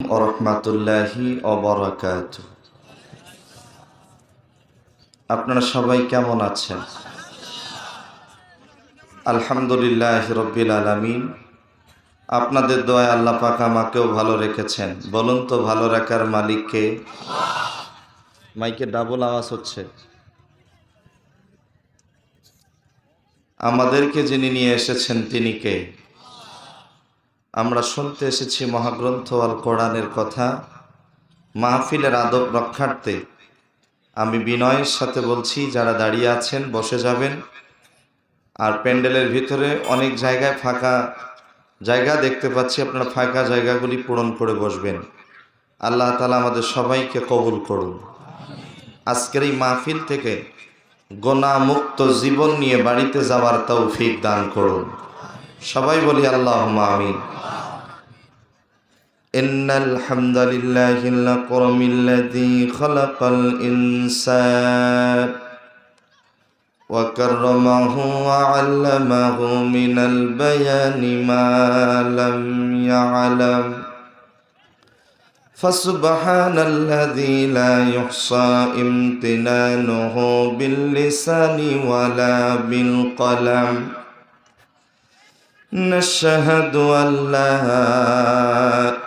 ওয়া রাহমাতুল্লাহি ওয়া বারাকাতুহু। আপনারা সবাই কেমন আছেন? আলহামদুলিল্লাহি রাব্বিল আলামিন। আপনাদের দোয়ায় আল্লাহ পাক আমাকেও ভালো রেখেছেন। বলুন তো ভালো রাখার মালিক কে? মাইকে ডাবল আওয়াজ হচ্ছে। আমাদেরকে যিনি নিয়ে এসেছেন তিনি কে? আমরা শুনতে এসেছি মহাগ্রন্থ আল কোরআনের কথা। মাহফিলের আদব রক্ষার্থে আমি বিনয়ের সাথে বলছি, যারা দাঁড়িয়ে আছেন বসে যাবেন। আর প্যান্ডেলের ভিতরে অনেক জায়গায় ফাঁকা জায়গা দেখতে পাচ্ছি, আপনারা ফাঁকা জায়গাগুলি পূরণ করে বসবেন। আল্লাহ তাআলা আমাদের সবাইকে কবুল করুন। আজকের এই মাহফিল থেকে গুনাহমুক্ত জীবন নিয়ে বাড়িতে যাওয়ার তৌফিক দান করুন। সবাই বলি আল্লাহুম্মা আমিন। ইন্নাল হামদালিল্লাহিল আকরামিল্লাযী খালাকাল ইনসান ওয়া কাররামাহু ওয়া 'আল্লামাহু মিনাল বায়ানি মা লাম ইয়া'লাম ফাসুবহানাল্লাযী লা ইহসা ইমতিনানুহু বিল লিসানি ওয়ালা বিল কলাম নাশহাদু আল্লা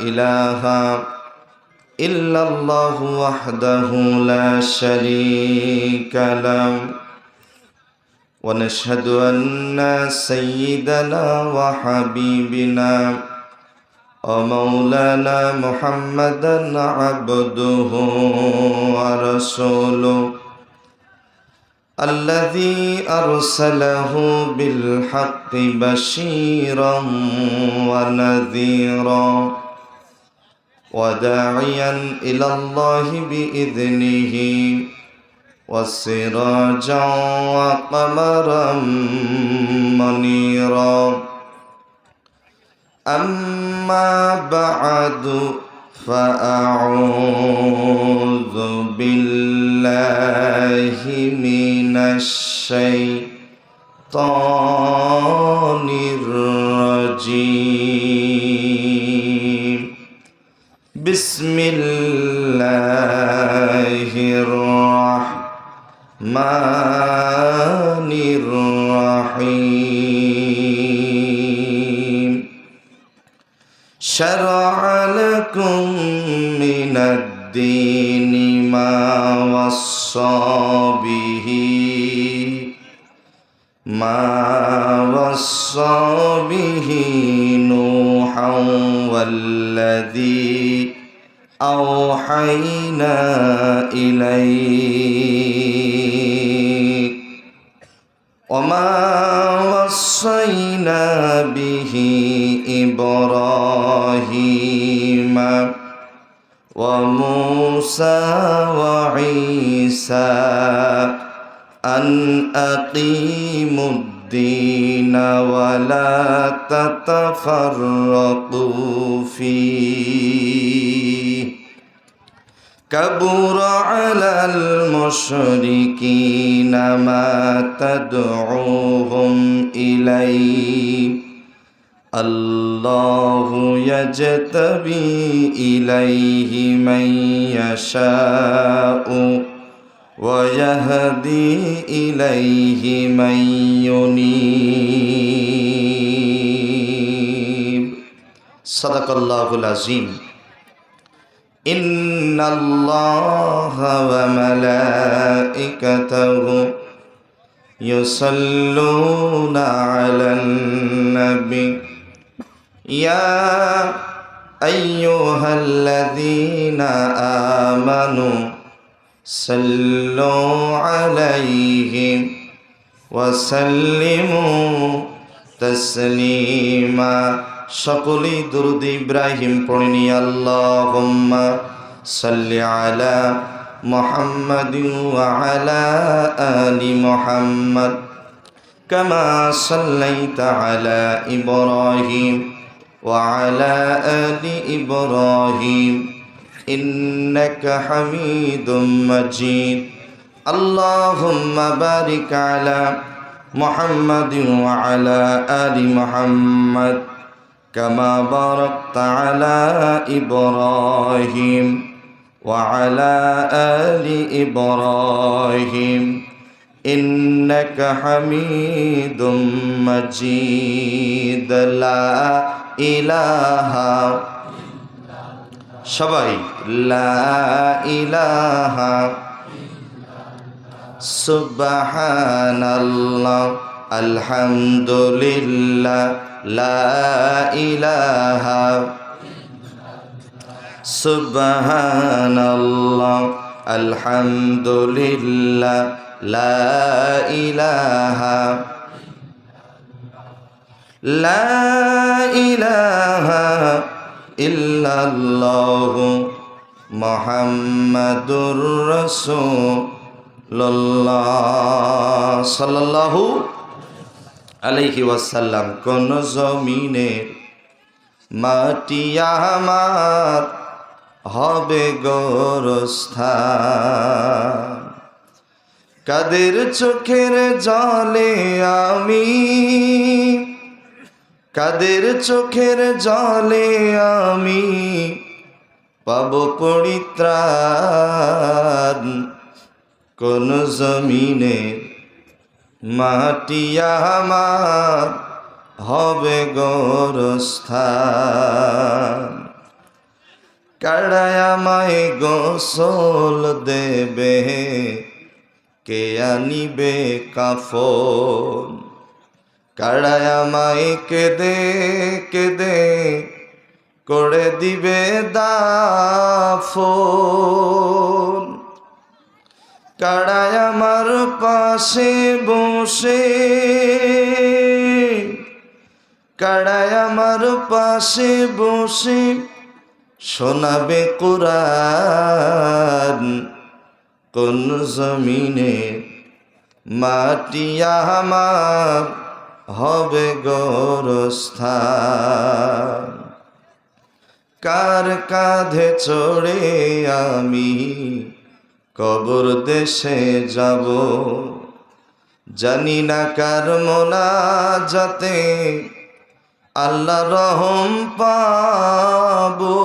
ইলাহা ইল্লাল্লাহু ওয়াহদাহু লা শারীকা লাহু ওয়া নাশহাদু আন্না সাইয়্যিদানা ওয়া হাবিবিনা ওয়া মাওলানা মুহাম্মাদান আবদুহু ওয়া রাসূলুহু الذي أرسله بالحق بشيرا ونذيرا وداعيا إلى الله بإذنه وسراجا وقمرا منيرا أما بعد فأعوذ بالله من الشيطان الرجيم بسم الله الرحمن الرحيم شرع لكم من الدين ما وصى به نوحا والذي أوحينا إليك وما وصينا به إبراهيم وموسى وعيسى أن أقيموا الدين ولا تتفرقوا فيه كبر على المشركين ما تدعوهم إليه الله يجتبي إليه من يشاء ويهدي إليه من ينيب صدق الله العظيم إن الله وملائكته يصلون على النبي يا أيها الذين آمنوا صلوا عليه وسلموا تسليما সকলেই দুরূদ ইব্রাহিম পড়নি। আল্লাহুম্মা সাল্লি আলা মুহাম্মাদিন ওয়া আলা আলি মুহাম্মাদ কামা সাল্লাইতা আলা ইব্রাহিম ওয়া আলা আলি ইব্রাহিম ইন্নাকা হামিদুম মাজিদ। আল্লাহুম্মা বারিক আলা মুহাম্মাদিন ওয়া আলা আলি মুহাম্মাদ كما باركت على إبراهيم وعلى آل إبراهيم إنك حميد مجيد لا إله সবাই লা ইলাহা সুবহানাল্লাহ আলহামদুলিল্লাহ লা ইলাহা সুবহানাল্লাহ আলহামদুলিল্লাহ লা ইলাহা লা ইলাহা ইল্লাল্লাহু মুহাম্মাদুর রাসূলুল্লাহ সাল্লাল্লাহু আলাইহি ওয়াসাল্লাম। কোন জমিনে মাটি আমার হবে গোরস্থান, কাদের চোখের জলে আমি, কাদের চোখের জলে আমি পাব পরিত্রাণ। কোন জমিনে মাটি আমার হবে গোরস্থান, কাড়ায় আমায় গোসল দেবে, কে আনিবে কাফন, কাড়ায় আমায় কেঁদে কেঁদে করে দিবে দাফন। কাড়ায় আমার পাশে বসে, কাড়ায় আমার পাশে বসে শোনাবে কুরআন। কোন জমিনে মাটি আমার হবে গোরস্থান, কার কাঁধে চড়ে আমি কবর দেশে যাব, জানি না কার মোনাজাতে আল্লাহ রহম পাবো,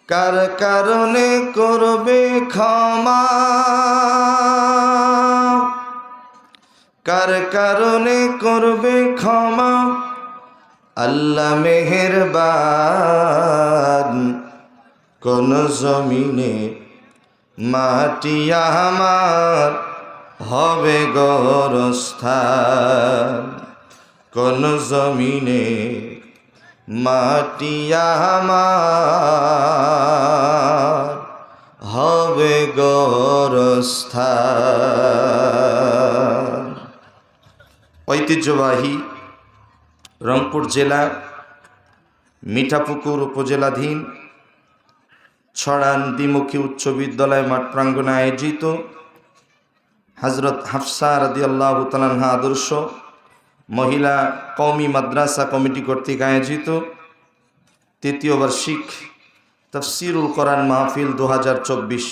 কার কারণে করবে ক্ষমা, কার কারণে করবে ক্ষমা আল্লাহ মেহেরবান। কোন জমিনে মাটি আমার হবে গোরস্থান, কোন জমিনে মাটি আমার হবে গোরস্থান। ঐতিহ্যবাহী রংপুর জেলা মিঠাপুকুর উপজেলাধীন ছড়ান দ্বিমুখী উচ্চ বিদ্যালয় মাঠ প্রাঙ্গণে আয়োজিত হযরত হাফসা রাদিয়াল্লাহু তাআলা আনহা আদর্শ মহিলা কওমি মাদ্রাসা কমিটি কর্তৃক আয়োজিত তৃতীয় বার্ষিক তাফসিরুল কোরআন মাহফিল 2024।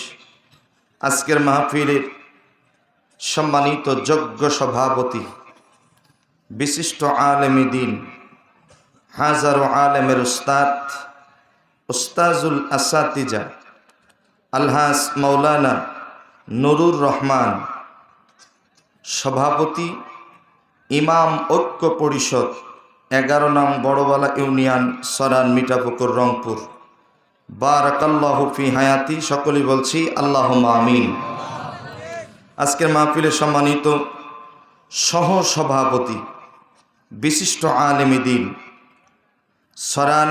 আজকের মাহফিলের সম্মানিত যোগ্য সভাপতি, বিশিষ্ট আলেমে দ্বীন, হাজারো আলেমের উস্তাদ, উস্তাজুল আসাতিজা আলহাজ মাওলানা নুরুর রহমান, সভাপতি ইমাম ঐক্য পরিষদ 11 নং বড়বালা ইউনিয়ন সরান মিঠাপুকুর রংপুর, বারাকাল্লাহু ফি হায়াতি, সকলেই বলছি আল্লাহুম্মা আমিন। আজকের মাহফিলে সম্মানিত সহ সভাপতি, বিশিষ্ট আলেমে দ্বীন, সরান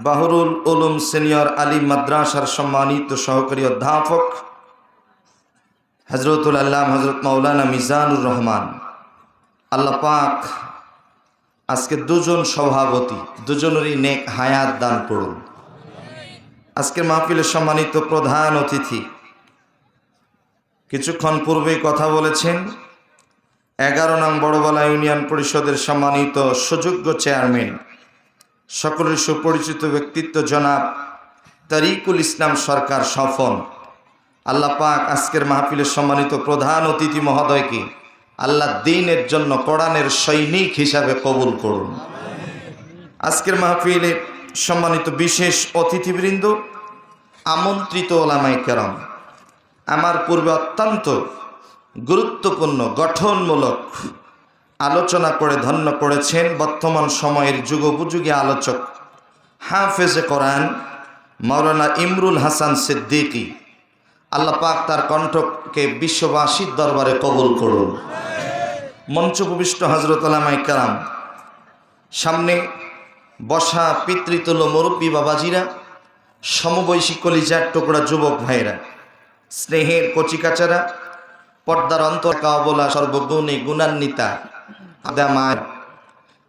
বাহরুল উলুম সিনিয়র আলী মাদ্রাসার সম্মানিত সহকারী অধ্যাপক হযরতুল আল্লাহ হযরত মাওলানা মিজানুর রহমান। আল্লাহ পাক আজকে দুজন সভাপতি, দুজনেরই নেক হায়াত দান করুন। আজকের মাহফিলের সম্মানিত প্রধান অতিথি কিছুক্ষণ পূর্বেই কথা বলেছেন 11 নং বড়বালা ইউনিয়ন পরিষদের সম্মানিত সুযোগ্য চেয়ারম্যান, সকলের সুপরিচিত ব্যক্তিত্ব জনাব তারিকুল ইসলাম সরকার স্বপন। আল্লাহ পাক আজকের মাহফিলের সম্মানিত প্রধান অতিথি মহোদয়কে আল্লাহ দ্বীনের জন্য কোরআনের সৈনিক হিসাবে কবুল করুন। আজকের মাহফিলে সম্মানিত বিশেষ অতিথিবৃন্দ, আমন্ত্রিত ওলামায়ে কেরাম, আমার পূর্বে অত্যন্ত গুরুত্বপূর্ণ গঠনমূলক আলোচনা করে ধন্য করেছেন বর্তমান সময়ের যুগোপযোগী আলোচক হাফেজে কোরআন মাওলানা ইমরুল হাসান সিদ্দিকী। আল্লাহ পাক তার কণ্ঠকে বিশ্ববাসীর দরবারে কবুল করুন। মঞ্চ উপবিষ্ট হযরত ওলামায়ে কেরাম, সামনে বসা পিতৃতুল্য মুরব্বী বাবাজিরা, সমবয়সী কলিজার টুকরা যুবক ভাইরা, স্নেহের কচিকাচারা, পর্দার অন্তর কাবলা সর্বগুণী গুণান্বিতা আদামায়,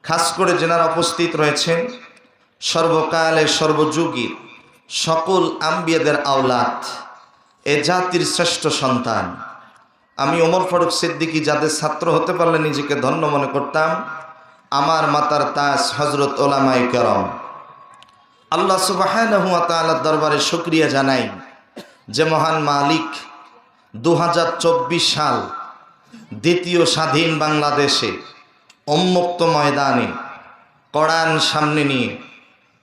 খাস করে যেনারা উপস্থিত রয়েছেন সর্বকালের সর্বযুগীর সকল আম্বিয়াদের আওলাদ, এ জাতির শ্রেষ্ঠ সন্তান। আমি ওমর ফারুক সিদ্দিকী যাদের ছাত্র হতে পারলে নিজেকে ধন্য মনে করতাম, আমার মাতার তাজ হযরত ওলামায়ে কেরাম। আল্লাহ সুবহানাহু ওয়া তাআলার দরবারে শুকরিয়া জানাই যে মহান মালিক 2024 সাল দ্বিতীয় স্বাধীন বাংলাদেশে উন্মুক্ত ময়দানে কোরআন সামনে নিয়ে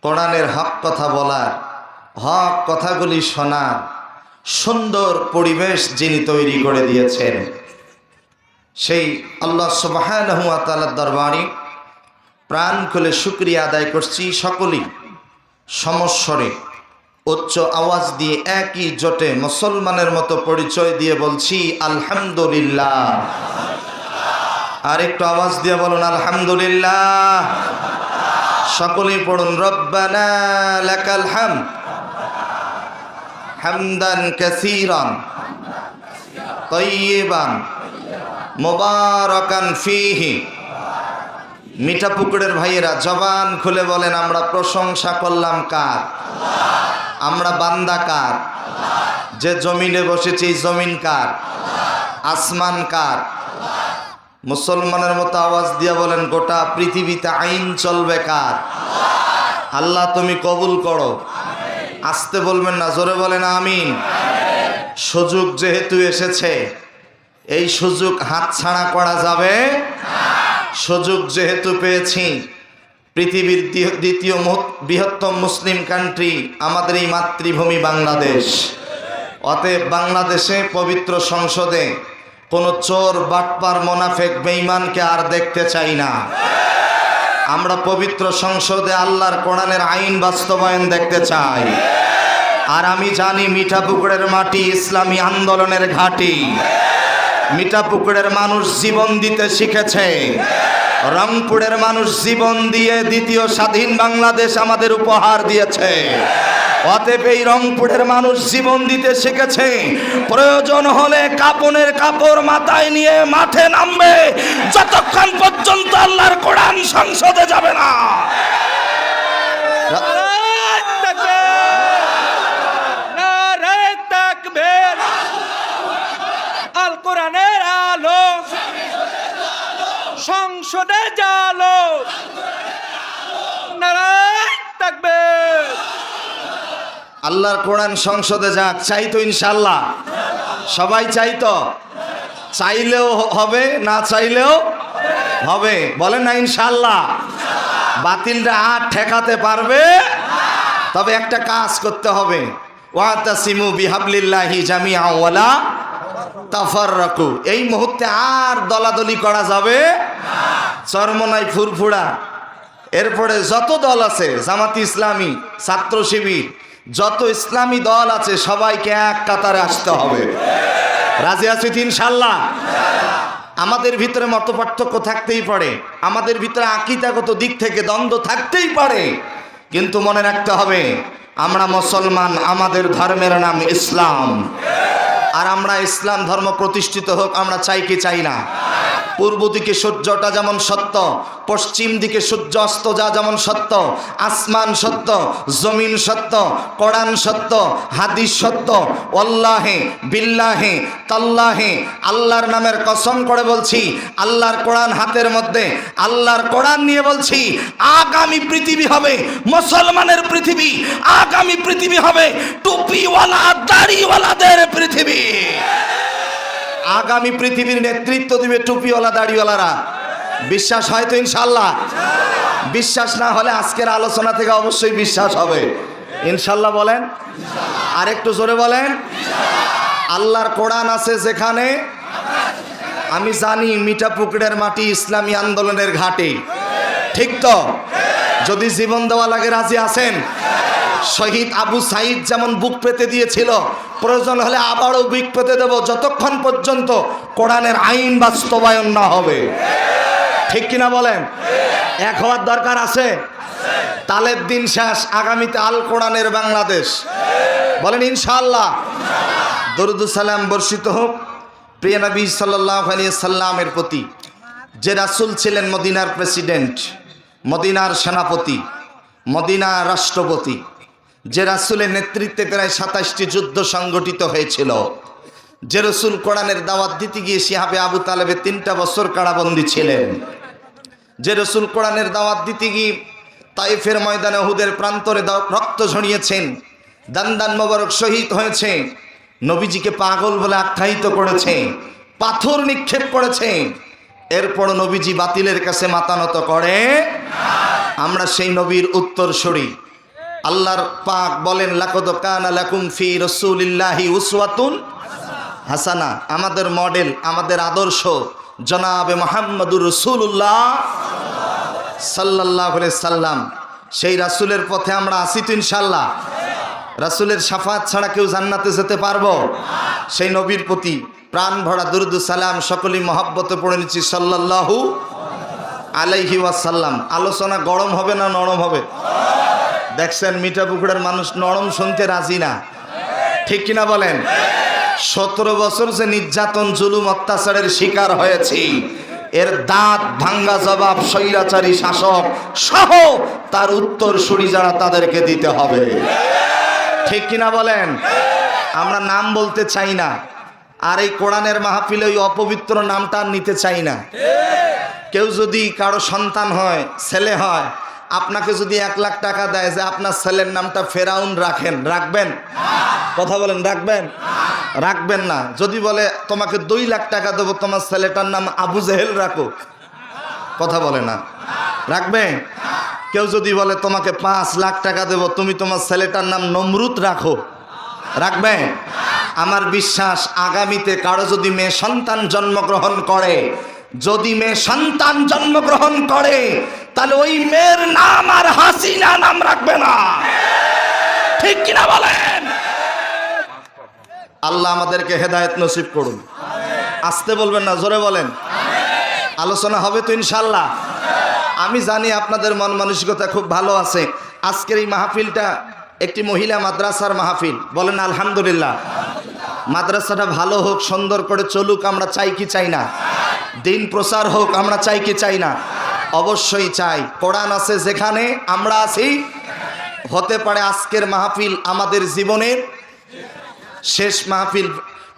কোরআনের হক কথা বলার, হক কথাগুলি শোনার সুন্দর পরিবেশ যিনি তৈরি করে দিয়েছেন, সেই আল্লাহ সুবহানাহু ওয়া তাআলার দরবারে প্রাণ খুলে শুকরিয়া আদায় করছি। সকলেই সমস্বরে উচ্চ আওয়াজ দিয়ে একই জোটে মুসলমানের মতো পরিচয় দিয়ে বলছি আলহামদুলিল্লাহ। আর একটু আওয়াজ দিয়ে বলুন আলহামদুলিল্লাহ। সকলেই পড়ুন রব্বানা লাকাল হামদ হামদান কাসীরান তাইয়িবান মুবারাকান ফীহি। মিঠাপুকুরের ভাইয়েরা জবান খুলে বলেন, আমরা প্রশংসা করলাম কার? আমরা বান্দা কার? যে জমিনে বসেছি জমিন কার? আসমান কার? মুসলমানের মতো আওয়াজ দিয়া বলেন, গোটা পৃথিবীতে আইন চলবে কার? আল্লাহ তুমি কবুল করো। আসতে বলবেন না, জোরে বলেন আমিন। সুযোগ যেহেতু এসেছে, এই সুযোগ হাতছাড়া করা যাবে। সুযোগ যেহেতু পেয়েছি, পৃথিবীর দ্বিতীয় বৃহত্তম মুসলিম কান্ট্রি আমাদের এই মাতৃভূমি বাংলাদেশ। অতএব বাংলাদেশে পবিত্র সংসদে কোনো চোর, বাটপার, মোনাফেক, বেঈমানকে আর দেখতে চাই না। আমরা পবিত্র সংসদে আল্লাহর কোরআনের আইন বাস্তবায়ন দেখতে চাই। আর আমি জানি মিঠাপুকুরের মাটি ইসলামী আন্দোলনের ঘাঁটি। মিঠাপুকুরের মানুষ জীবন দিতে শিখেছে, রংপুরের মানুষ জীবন দিয়ে দ্বিতীয় স্বাধীন বাংলাদেশ আমাদের উপহার দিয়েছে। অতএব এই রংপুরের মানুষ জীবন দিতে শিখেছে। প্রয়োজন হলে কাপনের কাপড় মাথায় নিয়ে মাঠে নামবে, যতক্ষণ পর্যন্ত আল্লাহর কোরআন সংসদে যাবে না। আল কোরআনের আলো সংসদে জালো, নারায়ে তাকবীর। আল্লাহর কোরআন সংসদে যাক, চাই তো ইনশাআল্লাহ? সবাই চাই তো? চাইলেও হবে, না চাইলেও হবে। বলেন না ইনশাআল্লাহ? বাতিলটা আর ঠেকাতে পারবে? তবে একটা কাজ করতে হবে, ওয়াতাসিমু বিহাবলিল্লাহি জামিআ ওয়ালা তাফাররাকু। এই মুহূর্তে আর দলাদলি করা যাবে চরমনাই, ফুরফুরা, এরপরে যত দল আছে, জামাতি ইসলামী, ছাত্র শিবির, যত ইসলামী দল আছে সবাইকে এক কাতারে আসতে হবে। রাজি আছি ইনশাআল্লাহ? আমাদের ভিতরে মতপার্থক্য থাকতেই পারে, আমাদের ভিতরে আকীদাগত দিক থেকে দ্বন্দ্ব থাকতেই পারে, কিন্তু মনে রাখতে হবে আমরা মুসলমান, আমাদের ধর্মের নাম ইসলাম। আর আমরা ইসলাম ধর্ম প্রতিষ্ঠিত হোক আমরা চাই কি চাই না? পূর্ব দিকে সূর্যটা যেমন সত্য, পশ্চিম দিকে সূর্য অস্ত যা যেমন সত্য, আসমান সত্য, জমিন সত্য, কোরআন সত্য, হাদিস সত্য। ওয়াল্লাহে বিল্লাহে তাল্লাহে, আল্লাহর নামের কসম করে বলছি, আল্লাহর কোরআন হাতের মধ্যে, আল্লাহর কোরআন নিয়ে বলছি, আগামী পৃথিবী হবে মুসলমানের পৃথিবী। আগামী পৃথিবী হবে টুপিওয়ালা, দাড়িওয়ালাদের পৃথিবী। আগামী পৃথিবীর নেতৃত্ব দিবে টুপিওয়ালা, দাড়িওয়ালারা। বিশ্বাস হয় তো ইনশাল্লাহ? বিশ্বাস না হলে আজকের আলোচনা থেকে অবশ্যই বিশ্বাস হবে। ইনশাল্লাহ বলেন, আর একটু জোরে বলেন। আল্লাহর কোরআন আছে যেখানে, আমি জানি মিঠাপুকুরের মাটি ইসলামী আন্দোলনের ঘাঁটি, ঠিক তো? যদি জীবন দেওয়া লাগে রাজি আছেন? শহীদ আবু সাইদ যেমন বুক পেতে দিয়েছিল, প্রয়োজন হলে আবারও বুক পেতে দেব, যতক্ষণ পর্যন্ত কোরআনের আইন বাস্তবায়ন না হবে। ঠিক কিনা বলেন? এক হওয়ার দরকার আছে। তালের দিন শেষ, আগামীতে আল কোরআনের বাংলাদেশ। বলেন ইনশাআল্লাহ। দরুদ সালাম বর্ষিত হোক প্রিয় নবী সাল্লাল্লাহু আলাইহি সাল্লামের প্রতি, যে রাসূল ছিলেন মদিনার প্রেসিডেন্ট, মদিনার সেনাপতি, মদিনার রাষ্ট্রপতি, যে রাসূলের নেতৃত্বে প্রায় 27টি যুদ্ধ সংগঠিত হয়েছিল, যে রাসূল কোরআনের দাওয়াত দিতে গিয়ে শিহাবে আবু তালেবে 3টা বছর কারাবন্দী ছিলেন, যে রাসূল কোরআনের দাওয়াত দিতে গিয়ে তাইফের ময়দানে উহুদের প্রান্তরে রক্ত ঝরিয়েছেন, দান মোবারক শহীদ হয়েছে, নবীজিকে পাগল বলে আখ্যায়িত করেছে, পাথর নিক্ষেপ করেছে, এরপর নবীজি বাতিলের কাছে মাথা নত করে। আমরা সেই নবীর উত্তরসূরি। আল্লাহর পাক বলেন, লাকাদ কানা লাকুম ফি রাসূলিল্লাহি উসওয়াতুন হাসানা। আমাদের মডেল, আমাদের আদর্শ জনাবে মুহাম্মদুর রাসূলুল্লাহ সাল্লাল্লাহু আলাইহি সাল্লাম। সেই রাসূলের পথে আমরা আছি তো ইনশাআল্লাহ? রাসূলের শাফাত ছাড়া কেউ জান্নাতে যেতে পারবো? সেই নবীর প্রতি প্রাণ ভরা দুরূদ সালাম সকলেই মহব্বতে পড়ে নিচ্ছি সাল্লাল্লাহু আলাইহি ওয়াসাল্লাম। আলোচনা গরম হবে না নরম হবে? দেখছেন মিঠাপুকুরের মানুষ নরম শুনতে রাজি না, ঠিক কিনা বলেন? 17 বছর যে নির্যাতন জুলুম অত্যাচারের শিকার হয়েছি, এর দাঁত ভাঙ্গা জবাব স্বৈরাচারী শাসক সহ তার উত্তরসূরি যারা, তাদেরকে দিতে হবে, ঠিক কিনা বলেন? আমরা নাম বলতে চাই না, আর এই কোরআনের মাহফিলে ওই অপবিত্র নামটা নিতে চাই না। কেউ যদি কারো সন্তান হয়, ছেলে হয়, আপনাকে যদি 1 লাখ টাকা দেয় যে আপনার ছেলের নামটা ফেরাউন রাখেন, রাখবেন? কথা বলেন, রাখবেন? রাখবেন না। যদি বলে তোমাকে 2 লাখ টাকা দেবো, তোমার ছেলেটার নাম আবু জেহেল রাখো, কথা বলে না, রাখবে? কেউ যদি বলে তোমাকে 5 লাখ টাকা দেবো, তুমি তোমার ছেলেটার নাম নমরুদ রাখো, রাখবে? আমার বিশ্বাস আগামীতে কারো যদি মেয়ে সন্তান জন্মগ্রহণ করে, যদি মেয়ে সন্তান জন্মগ্রহণ করে, তাহলে ওই মেয়ের নাম আর হাসিনা নাম রাখবে না, ঠিক কিনা বলেন? আল্লাহ আমাদেরকে হেদায়েত নসিব করুন। আসতে বলবেন না, জোরে বলেন। আলোচনা হবে তো ইনশাআল্লাহ? আমি জানি আপনাদের মন মানসিকতা খুব ভালো আছে। আজকের এই মাহফিলটা একটি মহিলা মাদ্রাসার মাহফিল, বলেন আলহামদুলিল্লাহ। মাদ্রাসাটা ভালো হোক, সুন্দর করে চলুক, আমরা চাই কি চাই না? দিন প্রচার হোক, আমরা চাই কি চাই না? অবশ্যই চাই। কোরআন আছে যেখানে, আমরা আছি। হতে পারে আজকের মাহফিল আমাদের জীবনের শেষ মাহফিল।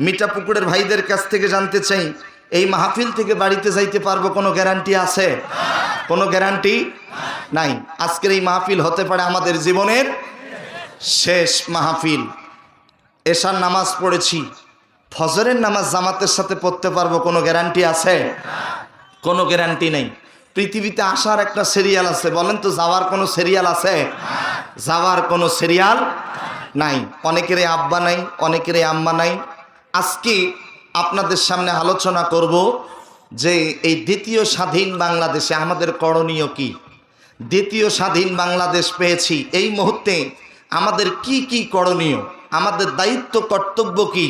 মিঠাপুকুরের ভাইদের কাছ থেকে জানতে চাই, এই মাহফিল থেকে বাড়িতে যাইতে পারবো কোনো গ্যারান্টি আছে? কোনো গ্যারান্টি নাই। আজকের এই মাহফিল হতে পারে আমাদের জীবনের শেষ মাহফিল। এশার নামাজ পড়েছি, ফজরের নামাজ জামাতের সাথে পড়তে পারবো, কোনো গ্যারান্টি আছে? কোনো গ্যারান্টি নেই। পৃথিবীতে আসার একটা সিরিয়াল আছে, বলেন তো যাওয়ার কোনো সিরিয়াল আছে? যাওয়ার কোনো সিরিয়াল নাই। অনেকেরই আব্বা নাই, অনেকেরই আম্মা নাই। আজকে আপনাদের সামনে আলোচনা করব যে এই দ্বিতীয় স্বাধীন বাংলাদেশে আমাদের করণীয় কি। দ্বিতীয় স্বাধীন বাংলাদেশ পেয়েছি, এই মুহূর্তে আমাদের কি কি করণীয়, আমাদের দায়িত্ব কর্তব্য কি।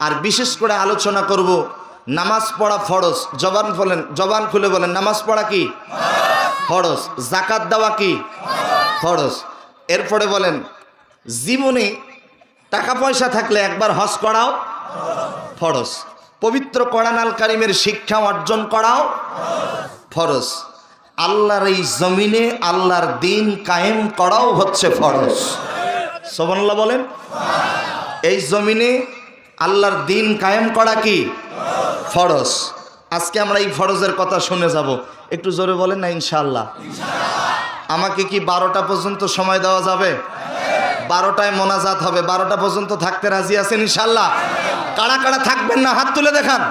আর বিশেষ করে আলোচনা করব নামাজ পড়া ফরজ। জবান খুলে বলেন, নামাজ পড়া কি ফরজ? যাকাত দেওয়া কি ফরজ? এরপরে বলেন, জীবনে টাকা পয়সা থাকলে একবার হজ করাও ফরজ। পবিত্র কোরআন আল কারীমের শিক্ষা অর্জন করাও ফরজ। আল্লাহর এই জমিনে আল্লাহর দিন কায়েম করাও হচ্ছে ফরজ। সুবহানাল্লাহ বলেন। এই জমিনে আল্লাহর দিন কায়েম করা কি ফরজ। আজকে আমরা এই ফরজের কথা শুনে যাব। একটু জোরে বলেন না ইনশাআল্লাহ। আমাকে কি 12টা পর্যন্ত সময় দেওয়া যাবে? 12টায় মোনাজাত হবে, 12টা পর্যন্ত থাকতে রাজি আছেন ইনশাআল্লাহ? কারা কারা থাকবেন না হাত তুলে দেখান।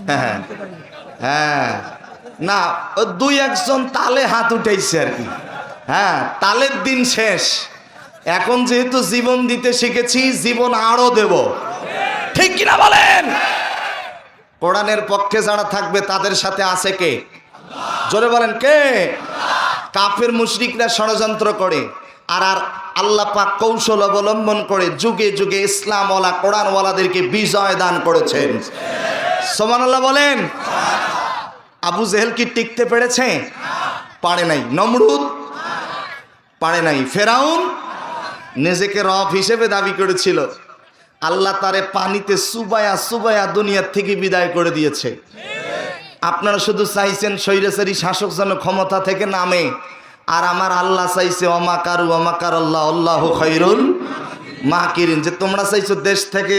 হ্যাঁ হ্যাঁ, না ও দুই একজন তালে হাত উঠেছে আর কি। হ্যাঁ, তালের দিন শেষ। এখন যেহেতু জীবন দিতে শিখেছি, জীবন আরো দেব, ঠিক কিনা বলেন? কোরআনের পক্ষে যারা থাকবে তাদের সাথে আছে কে? জোরে বলেন কে? কাফের মুশরিকরা ষড়যন্ত্র করে, আর আল্লাহ পাক কৌশল অবলম্বন করে যুগে যুগে ইসলামওয়ালা কোরআনওয়ালাদেরকে বিজয় দান করেছেন। সুবহানাল্লাহ বলেন। আবু জেহেল কি টিকতে পেরেছে? পারে নাই। নমরুদ পারে নাই। ফেরাউন নিজেকে রব হিসেবে দাবি করেছিল, আল্লাহ তারে পানিতে সুবায়া সুবায়া দুনিয়ার থেকে বিদায় করে দিয়েছে। আপনারা শুধু চাইছেন স্বৈরাচারী শাসক যেন ক্ষমতা থেকে নামে, আর আমার আল্লাহ চাইছে অমাকারু অমাকার আল্লাহ আল্লাহু খায়রুল মাকিরিন, যে তোমরা চাইছো দেশ থেকে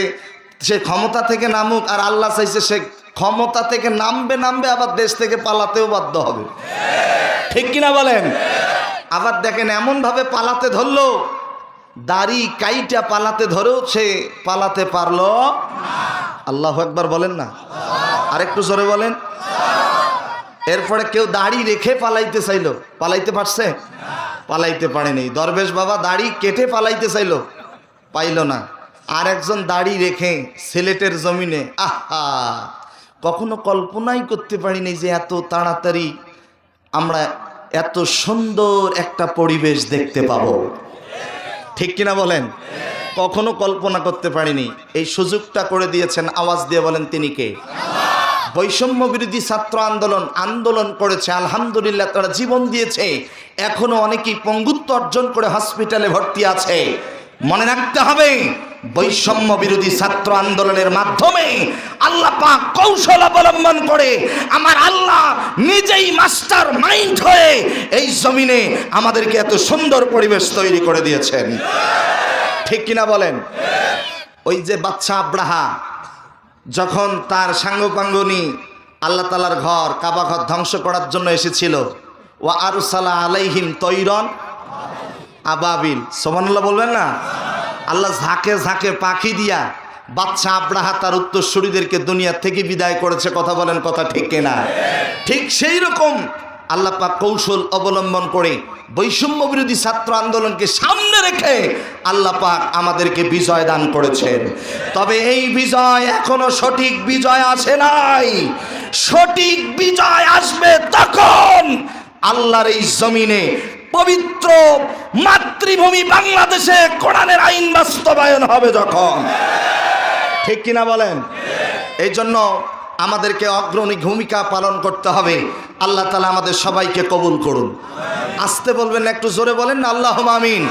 সে ক্ষমতা থেকে নামুক, আর আল্লাহ চাইছে সে ক্ষমতা থেকে নামবে নামবে আবার দেশ থেকে পালাতেও বাধ্য হবে, ঠিক কিনা বলেন? আবার দেখেন এমন ভাবে পালাতে ধরলো, দাড়ি কাইটা পালাতে ধরেও সে পালাতে পারলো। আল্লাহু আকবার বলেন না, আরেকটু জোরে বলেন। এরপরে কেউ দাড়ি রেখে পালাইতে চাইলো, পালাইতে পারছে? পালাইতে পারেনি। দরবেশ বাবা দাড়ি কেটে পালাইতে চাইলো, পাইল না। আর একজন দাড়ি রেখে সিলেটের জমিনে, আহা, কখনো কল্পনাই করতে পারিনি যে এত তাড়াতাড়ি আমরা এত সুন্দর একটা পরিবেশ দেখতে পাবো, ঠিক কিনা বলেন? কখনো কল্পনা করতে পারিনি। এই সুযোগটা করে দিয়েছেন, আওয়াজ দিয়ে বলেন তিনি কে? বৈষম্য বিরোধী ছাত্র আন্দোলন করেছে, আলহামদুলিল্লাহ তারা জীবন দিয়েছে। এখনো অনেকেই পঙ্গুত্ব অর্জন করে হসপিটালে ভর্তি আছে। মনে রাখতে হবে, বৈষম্য বিরোধী ছাত্র আন্দোলনের মাধ্যমে আল্লাহ পাক কৌশল অবলম্বন করে আমার আল্লাহ নিজেই মাস্টার মাইন্ড হয়ে এই জমিনে আমাদেরকে এত সুন্দর পরিবেশ তৈরি করে দিয়েছেন, ঠিক কিনা বলেন? ওই যে বাচ্চা আব্রাহা যখন তার সাঙ্গপাঙ্গনি আল্লাহ তালার ঘর কাবা ঘর ধ্বংস করার জন্য এসেছিল, ওয়া আরসালা আলাইহিম তৈরন আবাবিল, সুবহানাল্লাহ বলবেন না? আল্লাহ ঝাঁকে ঝাঁকে পাখি দিয়া বাচ্চা আব্রাহা তার উত্তরসূরিদেরকে দুনিয়া থেকে বিদায় করেছে। কথা বলেন, কথা ঠিক কিনা? ঠিক সেই রকম আল্লাহ পাক কৌশল অবলম্বন করে বৈষম্য বিরোধী ছাত্র আন্দোলনকে সামনে রেখে আল্লাহ পাক আমাদেরকে বিজয় দান করেছেন। তবে এই বিজয় এখনো সঠিক বিজয় আসে নাই। সঠিক বিজয় আসবে তখন আল্লাহর এই জমিনে পবিত্র মাতৃভূমি বাংলাদেশে কোরআনের আইন বাস্তবায়ন হবে যখন, ঠিক কিনা বলেন? এই জন্য আমাদেরকে অগ্রণী ভূমিকা পালন করতে হবে। আল্লাহ তাআলা আমাদের সবাইকে কবুল করুন। আসতে বলবেন না, একটু জোরে বলেন না, আল্লাহুম্মা আমিন।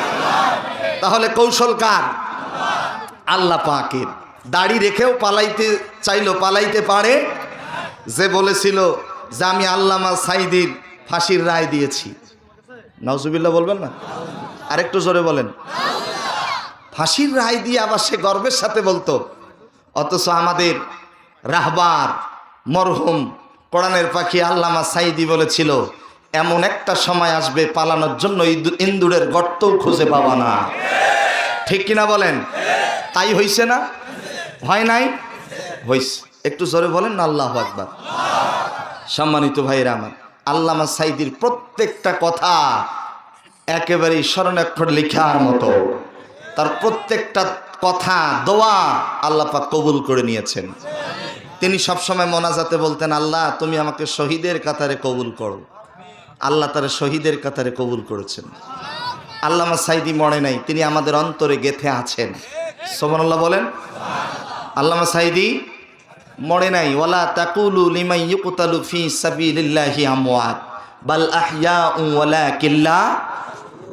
তাহলে কৌশল কার? আল্লাহ পাকের। দাড়ি রেখেও পালাইতে চাইলো, পালাইতে পারে। যে বলেছিল যে আমি আল্লামা সাঈদীর ফাঁসির রায় দিয়েছি, নাউজুবিল্লাহ বলবেন না, আরেকটু জোরে বলেন। ফাঁসির রায় দিয়ে আবার সে গর্বের সাথে বলতো, অথচ আমাদের রাহবার মরহুম কোরআনের পাখি আল্লামা সাঈদী বলেছিল এমন একটা সময় আসবে পালানোর জন্য ইন্দুরের গর্তও খুঁজে পাবা না, ঠিক কিনা বলেন? তাই হইছে না? হয় নাই? হইছে। একটু জোরে বলেন না, আল্লাহু আকবার। সম্মানিত ভাইরা আমার, আল্লামা সাঈদীর প্রত্যেকটা কথা একেবারেই স্মরণাক্ষর লেখার মতো। তার প্রত্যেকটা কথা দোয়া আল্লাহ পাক কবুল করে নিয়েছেন। তিনি সবসময় মোনাজাতে বলতেন, আল্লাহ তুমি আমাকে শহীদের কাতারে কবুল করো। আল্লাহ তার শহীদের কাতারে কবুল করেছেন। আল্লামা সাঈদী মরে নাই, তিনি আমাদের অন্তরে গেঁথে আছেন। সুবহানাল্লাহ বলেন। আল্লামা সাঈদী মরে নাই। ওয়ালা তাকুলু লিমান ইউকতালু ফি সাবিলিল্লাহি আমওয়াত বাল আহইয়াউ ওয়ালাকিন লা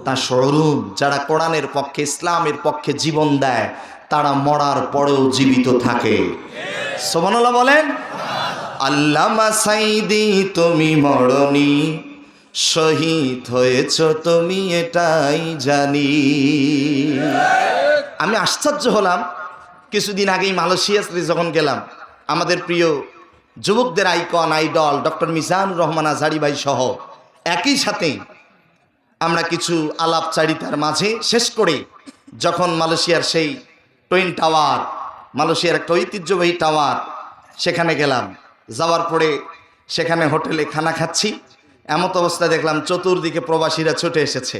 তাশউরুন। যারা কোরআনের পক্ষে, ইসলামের পক্ষে জীবন দেয় তারা মরার পরেও জীবিত থাকে। সুবহানাল্লাহ বলেন। আল্লামা সাঈদী তুমি মরনি, শহীদ হয়েছ তুমি এটাই জানি। আমি আশ্চর্য হলাম, কিছুদিন আগেই মালয়েশিয়া যখন গেলাম, আমাদের প্রিয় যুবকদের icon idol doctor Mizanur Rahman Azhari ভাই সহ একই সাথে আমরা কিছু আলাপচারিতার মাঝে শেষ করে যখন মালয়েশিয়ার সেই টুইন টাওয়ার, মালয়েশিয়ার একটা ঐতিহ্যবাহী টাওয়ার, সেখানে গেলাম। যাওয়ার পরে সেখানে হোটেলে খানা খাচ্ছি, এমত অবস্থায় দেখলাম চতুর্দিকে প্রবাসীরা ছুটে এসেছে।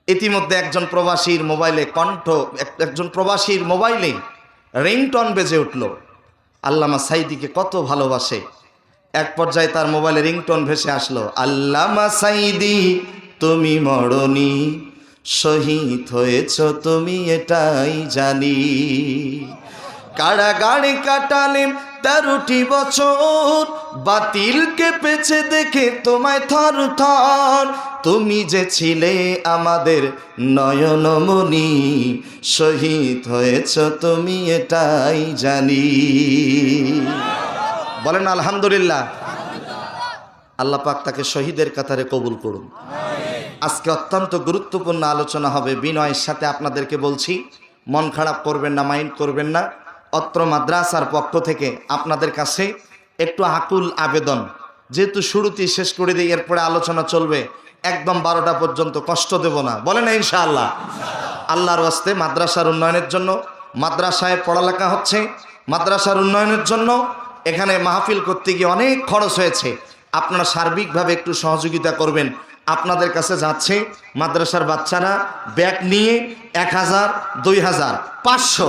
ইতিমধ্যে একজন প্রবাসীর মোবাইলে রিংটন বেজে উঠল। আল্লামা সাইদিকে কত ভালোবাসে, এক পর্যায়ে তার মোবাইলে রিংটন ভেসে আসলো, আল্লামা সাইদি তুমি মরণি, শহীদ হয়েছ তুমি এটাই জানি। কারাগারে কাটালেম 13টি বছর, বাতিলকে পেছে দেখে তোমায় থর থর। তুমি যে ছিলে আমাদের নয়নমণি, শহীদ হয়েছ তুমি এটাই জানি। বলেন আলহামদুলিল্লাহ। আল্লাহ পাক তাকে শহীদের কাতারে কবুল করুন। আজকে অত্যন্ত গুরুত্বপূর্ণ আলোচনা হবে। বিনয়ের সাথে আপনাদেরকে বলছি, মন খারাপ করবেন না, মাইন্ড করবেন না। অত্র মাদ্রাসার পক্ষ থেকে আপনাদের কাছে একটু আকুল আবেদন, যেহেতু শুরুতেই শেষ করে দিই, এরপরে আলোচনা চলবে একদম 12টা পর্যন্ত, কষ্ট দেব না, বলেন না ইনশাআল্লাহ। আল্লাহর ওয়াস্তে মাদ্রাসার উন্নয়নের জন্য, মাদ্রাসায় পড়ালেখা হচ্ছে, মাদ্রাসার উন্নয়নের জন্য এখানে মাহফিল করতে গিয়ে অনেক খরচ হয়েছে। আপনারা সার্বিকভাবে একটু সহযোগিতা করবেন। আপনাদের কাছে যাচ্ছে মাদ্রাসার বাচ্চারা ব্যাগ নিয়ে 1000, 2000, 500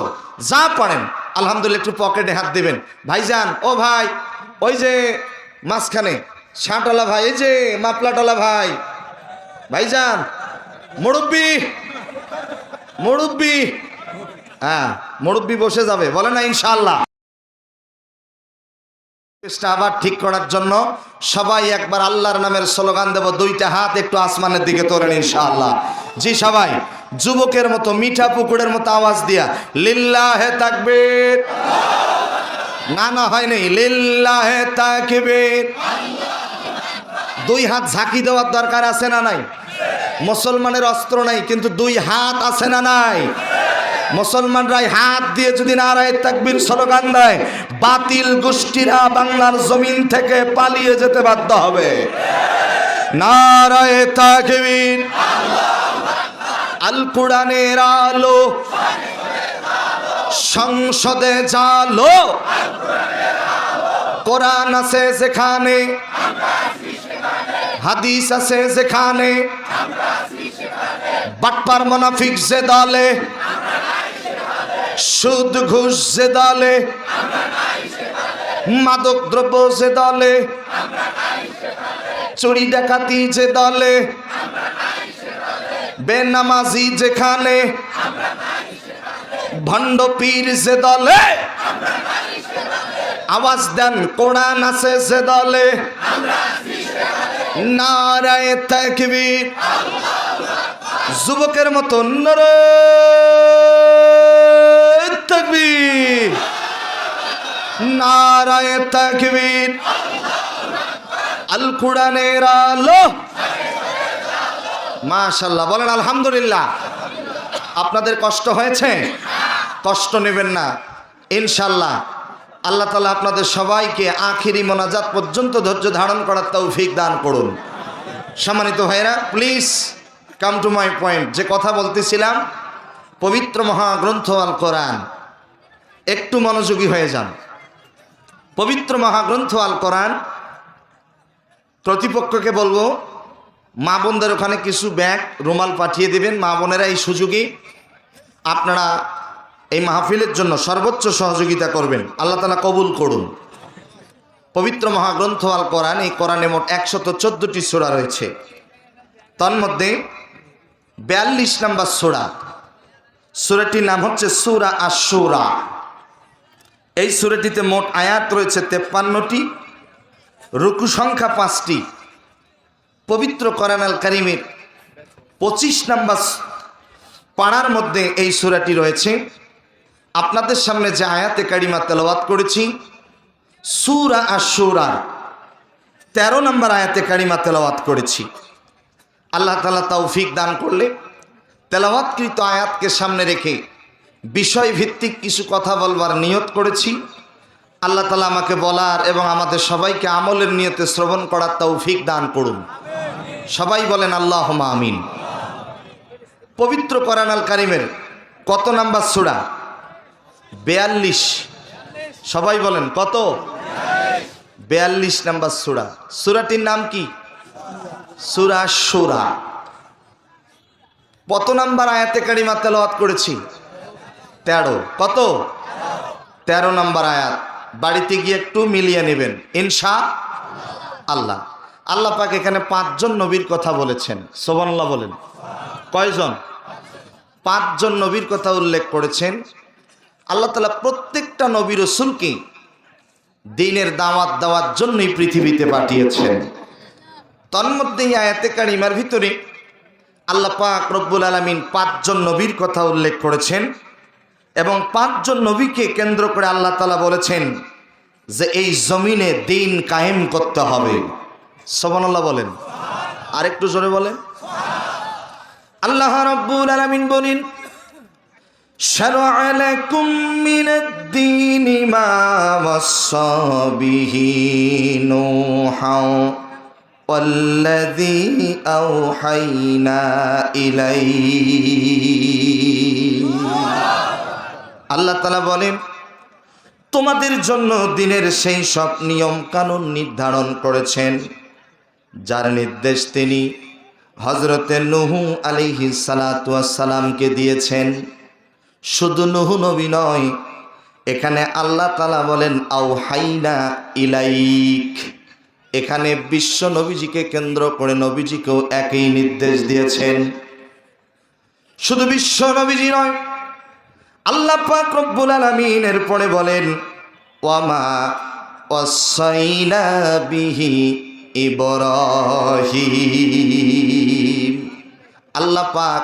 যা পারেন আলহামদুলিল্লাহ একটু পকেটে হাত দেবেন। ভাইজান, ও ভাই, ওই যে মাঝখানে শাঁটলা ভাই, এই যে মাপলাটলা ভাই, ভাইজান, মুরব্বি, হ্যাঁ মুরব্বি বসে যাবে, বলে না ইনশাআল্লাহ। আবার ঠিক করার জন্য সবাই একবার আল্লাহর নামের স্লোগান দেব, 2টা হাত একটু আসমানের দিকে তোলেন ইনশাআল্লাহ। জি সবাই যুবকের মতো, মিঠা পুকুরের মতো আওয়াজ দিয়া লিল্লাহে তাকবীর। না হয়নি, লিল্লাহে তাকবীর। 2 হাত ঝাঁকি দেওয়ার দরকার আছে না নাই? মুসলমানের অস্ত্র নাই, কিন্তু 2 হাত আছে না নাই? মুসলমানরাই হাত দিয়ে যদি নারায়ে তাকবীর স্লোগান দেয়, বাতিল গোষ্ঠীরা বাংলার জমিন থেকে পালিয়ে যেতে বাধ্য হবে। নারায়ে তাকবীর। আল কোরআনের আলো সংসদে জালো, কোরআন আছে যেখানে, হাদিস আছে যেখানে, বাটপার মুনাফিক যে দলে, সুদ ঘুষ যে দলে, মাদক দ্রব্য যে দলে, চুরি ডাকাতি যে দলে, বেনামাজি যেখানে, ভণ্ড পীর যে দলে, আওয়াজ দেন কোরআন আছে যে দলে। নারায়ে তাকবীর। যুবকের মতো নারায়ে তাকবীর, নারায়ে তাকবীর। আল কোরআনের আলো। মাশাআল্লাহ, বলেন আলহামদুলিল্লাহ। আপনাদের কষ্ট হয়েছে? কষ্ট নেবেন না ইনশাআল্লাহ। আল্লাহ তাআলা আপনাদের সবাইকে আখিরি মোনাজাত পর্যন্ত ধৈর্য ধারণ করার তৌফিক দান করুন। সম্মানিত ভাইরা, please come to my point. যে কথা বলতেছিলাম, পবিত্র মহাগ্রন্থ আল কোরআন, একটু মনোযোগী হয়ে যান। পবিত্র মহাগ্রন্থ আল কোরআন, কর্তৃপক্ষকে বলবো মা বোনদের ওখানে কিছু ব্যাগ রুমাল পাঠিয়ে দেবেন। মা বোনেরা এই সুযোগে আপনারা এই মাহফিলের জন্য সর্বোচ্চ সহযোগিতা করবেন। আল্লাহ তাআলা কবুল করুন। পবিত্র মহাগ্রন্থ আল কোরআন, এই কোরআনে মোট 114টি সূরা রয়েছে। তন্মধ্যে 42 নম্বর সূরা, সূরাটির নাম হচ্ছে সূরা আশ-শুরা। এই সূরাটিতে মোট আয়াত রয়েছে 53টি, রুকু সংখ্যা 5টি। পবিত্র কোরআন আল কারীমের 25 নম্বর পাড়ার মধ্যে এই সূরাটি রয়েছে। আপনাদের সামনে যে আয়াতে কারিমা তেলাওয়াত করেছি, সূরা আশ-শুরার 13 নম্বর আয়াতে কারিমা তেলাওয়াত করেছি। আল্লাহ তাআলা তৌফিক দান করলে তেলাওয়াতকৃত আয়াতকে সামনে রেখে বিষয়ভিত্তিক কিছু কথা বলবার নিয়ত করেছি। আল্লাহ তাআলা আমাকে বলার এবং আমাদের সবাইকে আমলের নিয়তে শ্রবণ করার তৌফিক দান করুন। সবাই বলেন আল্লাহুম্মা আমিন। পবিত্র কোরআন আল কারীমের কত নাম্বার সূরা? 42। সবাই বলেন কত? 42 নম্বর সূরা। সূরাটির নাম কি? সূরা শূরা। কত নাম্বার আয়াতে কারিমা তেলাওয়াত করেছি? 13। কত? 13 নম্বর আয়াত। বাড়িতে গিয়ে একটু মিলিয়ে নেবেন ইনশাআল্লাহ। আল্লাহ পাক এখানে 5 জন নবীর কথা বলেছেন। সুবহানাল্লাহ বলেন। কয়জন? 5 জন নবীর কথা উল্লেখ করেছেন। আল্লাহ তাআলা প্রত্যেকটা নবী রাসূলকে দ্বীনের দাওয়াত দেওয়ার জন্যই পৃথিবীতে পাঠিয়েছেন। তন্মধ্যে এই আয়াতে কারিমার ভিতরে আল্লাহ পাক রব্বুল আলামিন 5 জন নবীর কথা উল্লেখ করেছেন এবং 5 জন নবীকে কেন্দ্র করে আল্লাহ তাআলা বলেছেন যে এই জমিনে দ্বীন কায়েম করতে হবে। সুবহানাল্লাহ বলেন। আরেকটু জোরে বলেন। আল্লাহ রাব্বুল আলামিন বলেন, শারআ লাকুম মিনাদ-দীনি মা ওয়াসসা বিহি নূহা ওয়াল্লাযী আওহাইনা ইলাইহি। আল্লাহ তাআলা বলেন, তোমাদের জন্য দ্বীনের সেই সব নিয়ম কানুন নির্ধারণ করেছেন যার নির্দেশ তিনি হযরতে নূহ আলাইহিস সালাতু ওয়াস সালামকে দিয়েছেন। শুধু নূহ নবী নয়, এখানে আল্লাহ তাআলা বলেন আওহাইনা ইলাইক। এখানে বিশ্ব নবীজিকে কেন্দ্র করে নবীজিকেও একই নির্দেশ দিয়েছেন। শুধু বিশ্ব নবীজি নয়, আল্লাহ পাক রব্বুল আলামিন এরপরে বলেন ওয়ামা ওয়াসাইনা বিহি ইব্রাহিম। আল্লাহ পাক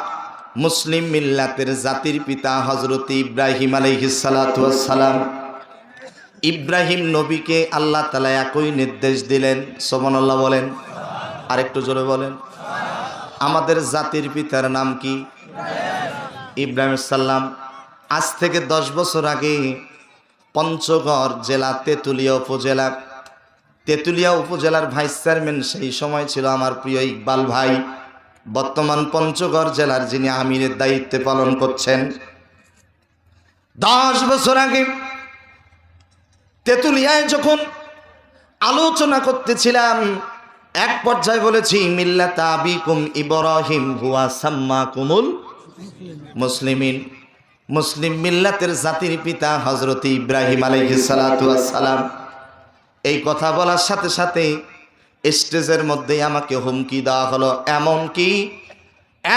মুসলিম মিল্লাতের জাতির পিতা হযরত ইব্রাহিম আলাইহিস সালাতু ওয়াস সালাম, ইব্রাহিম নবীকে আল্লাহ তাআলা একই নির্দেশ দিলেন। সুবহানাল্লাহ বলেন। আরেকটু জোরে বলেন। আমাদের জাতির পিতার নাম কি? ইব্রাহিম সাল্লাম। আজ থেকে 10 বছর আগে পঞ্চগড় জেলা তেঁতুলিয়া উপজেলার ভাইস চেয়ারম্যান সেই সময় ছিল আমার প্রিয় ইকবাল ভাই। বর্তমান পঞ্চগড় জেলার যিনি আমিরের দায়িত্বে পালন করছেন। 10 বছর আগে তেঁতুলিয়ায় যখন আলোচনা করতেছিলাম, এক পর্যায়ে বলেছি মিল্লাতা আবিকুম ইব্রাহিম হুয়া সাম্মাকুমুল মুসলিমিন। মুসলিম মিল্লাতের জাতির পিতা হযরত ইব্রাহিম আলাইহিস সালাতু ওয়াস সালাম। এই কথা বলার সাথে সাথে স্টেজের মধ্যে আমাকে হুমকি দেওয়া হলো। এমন কি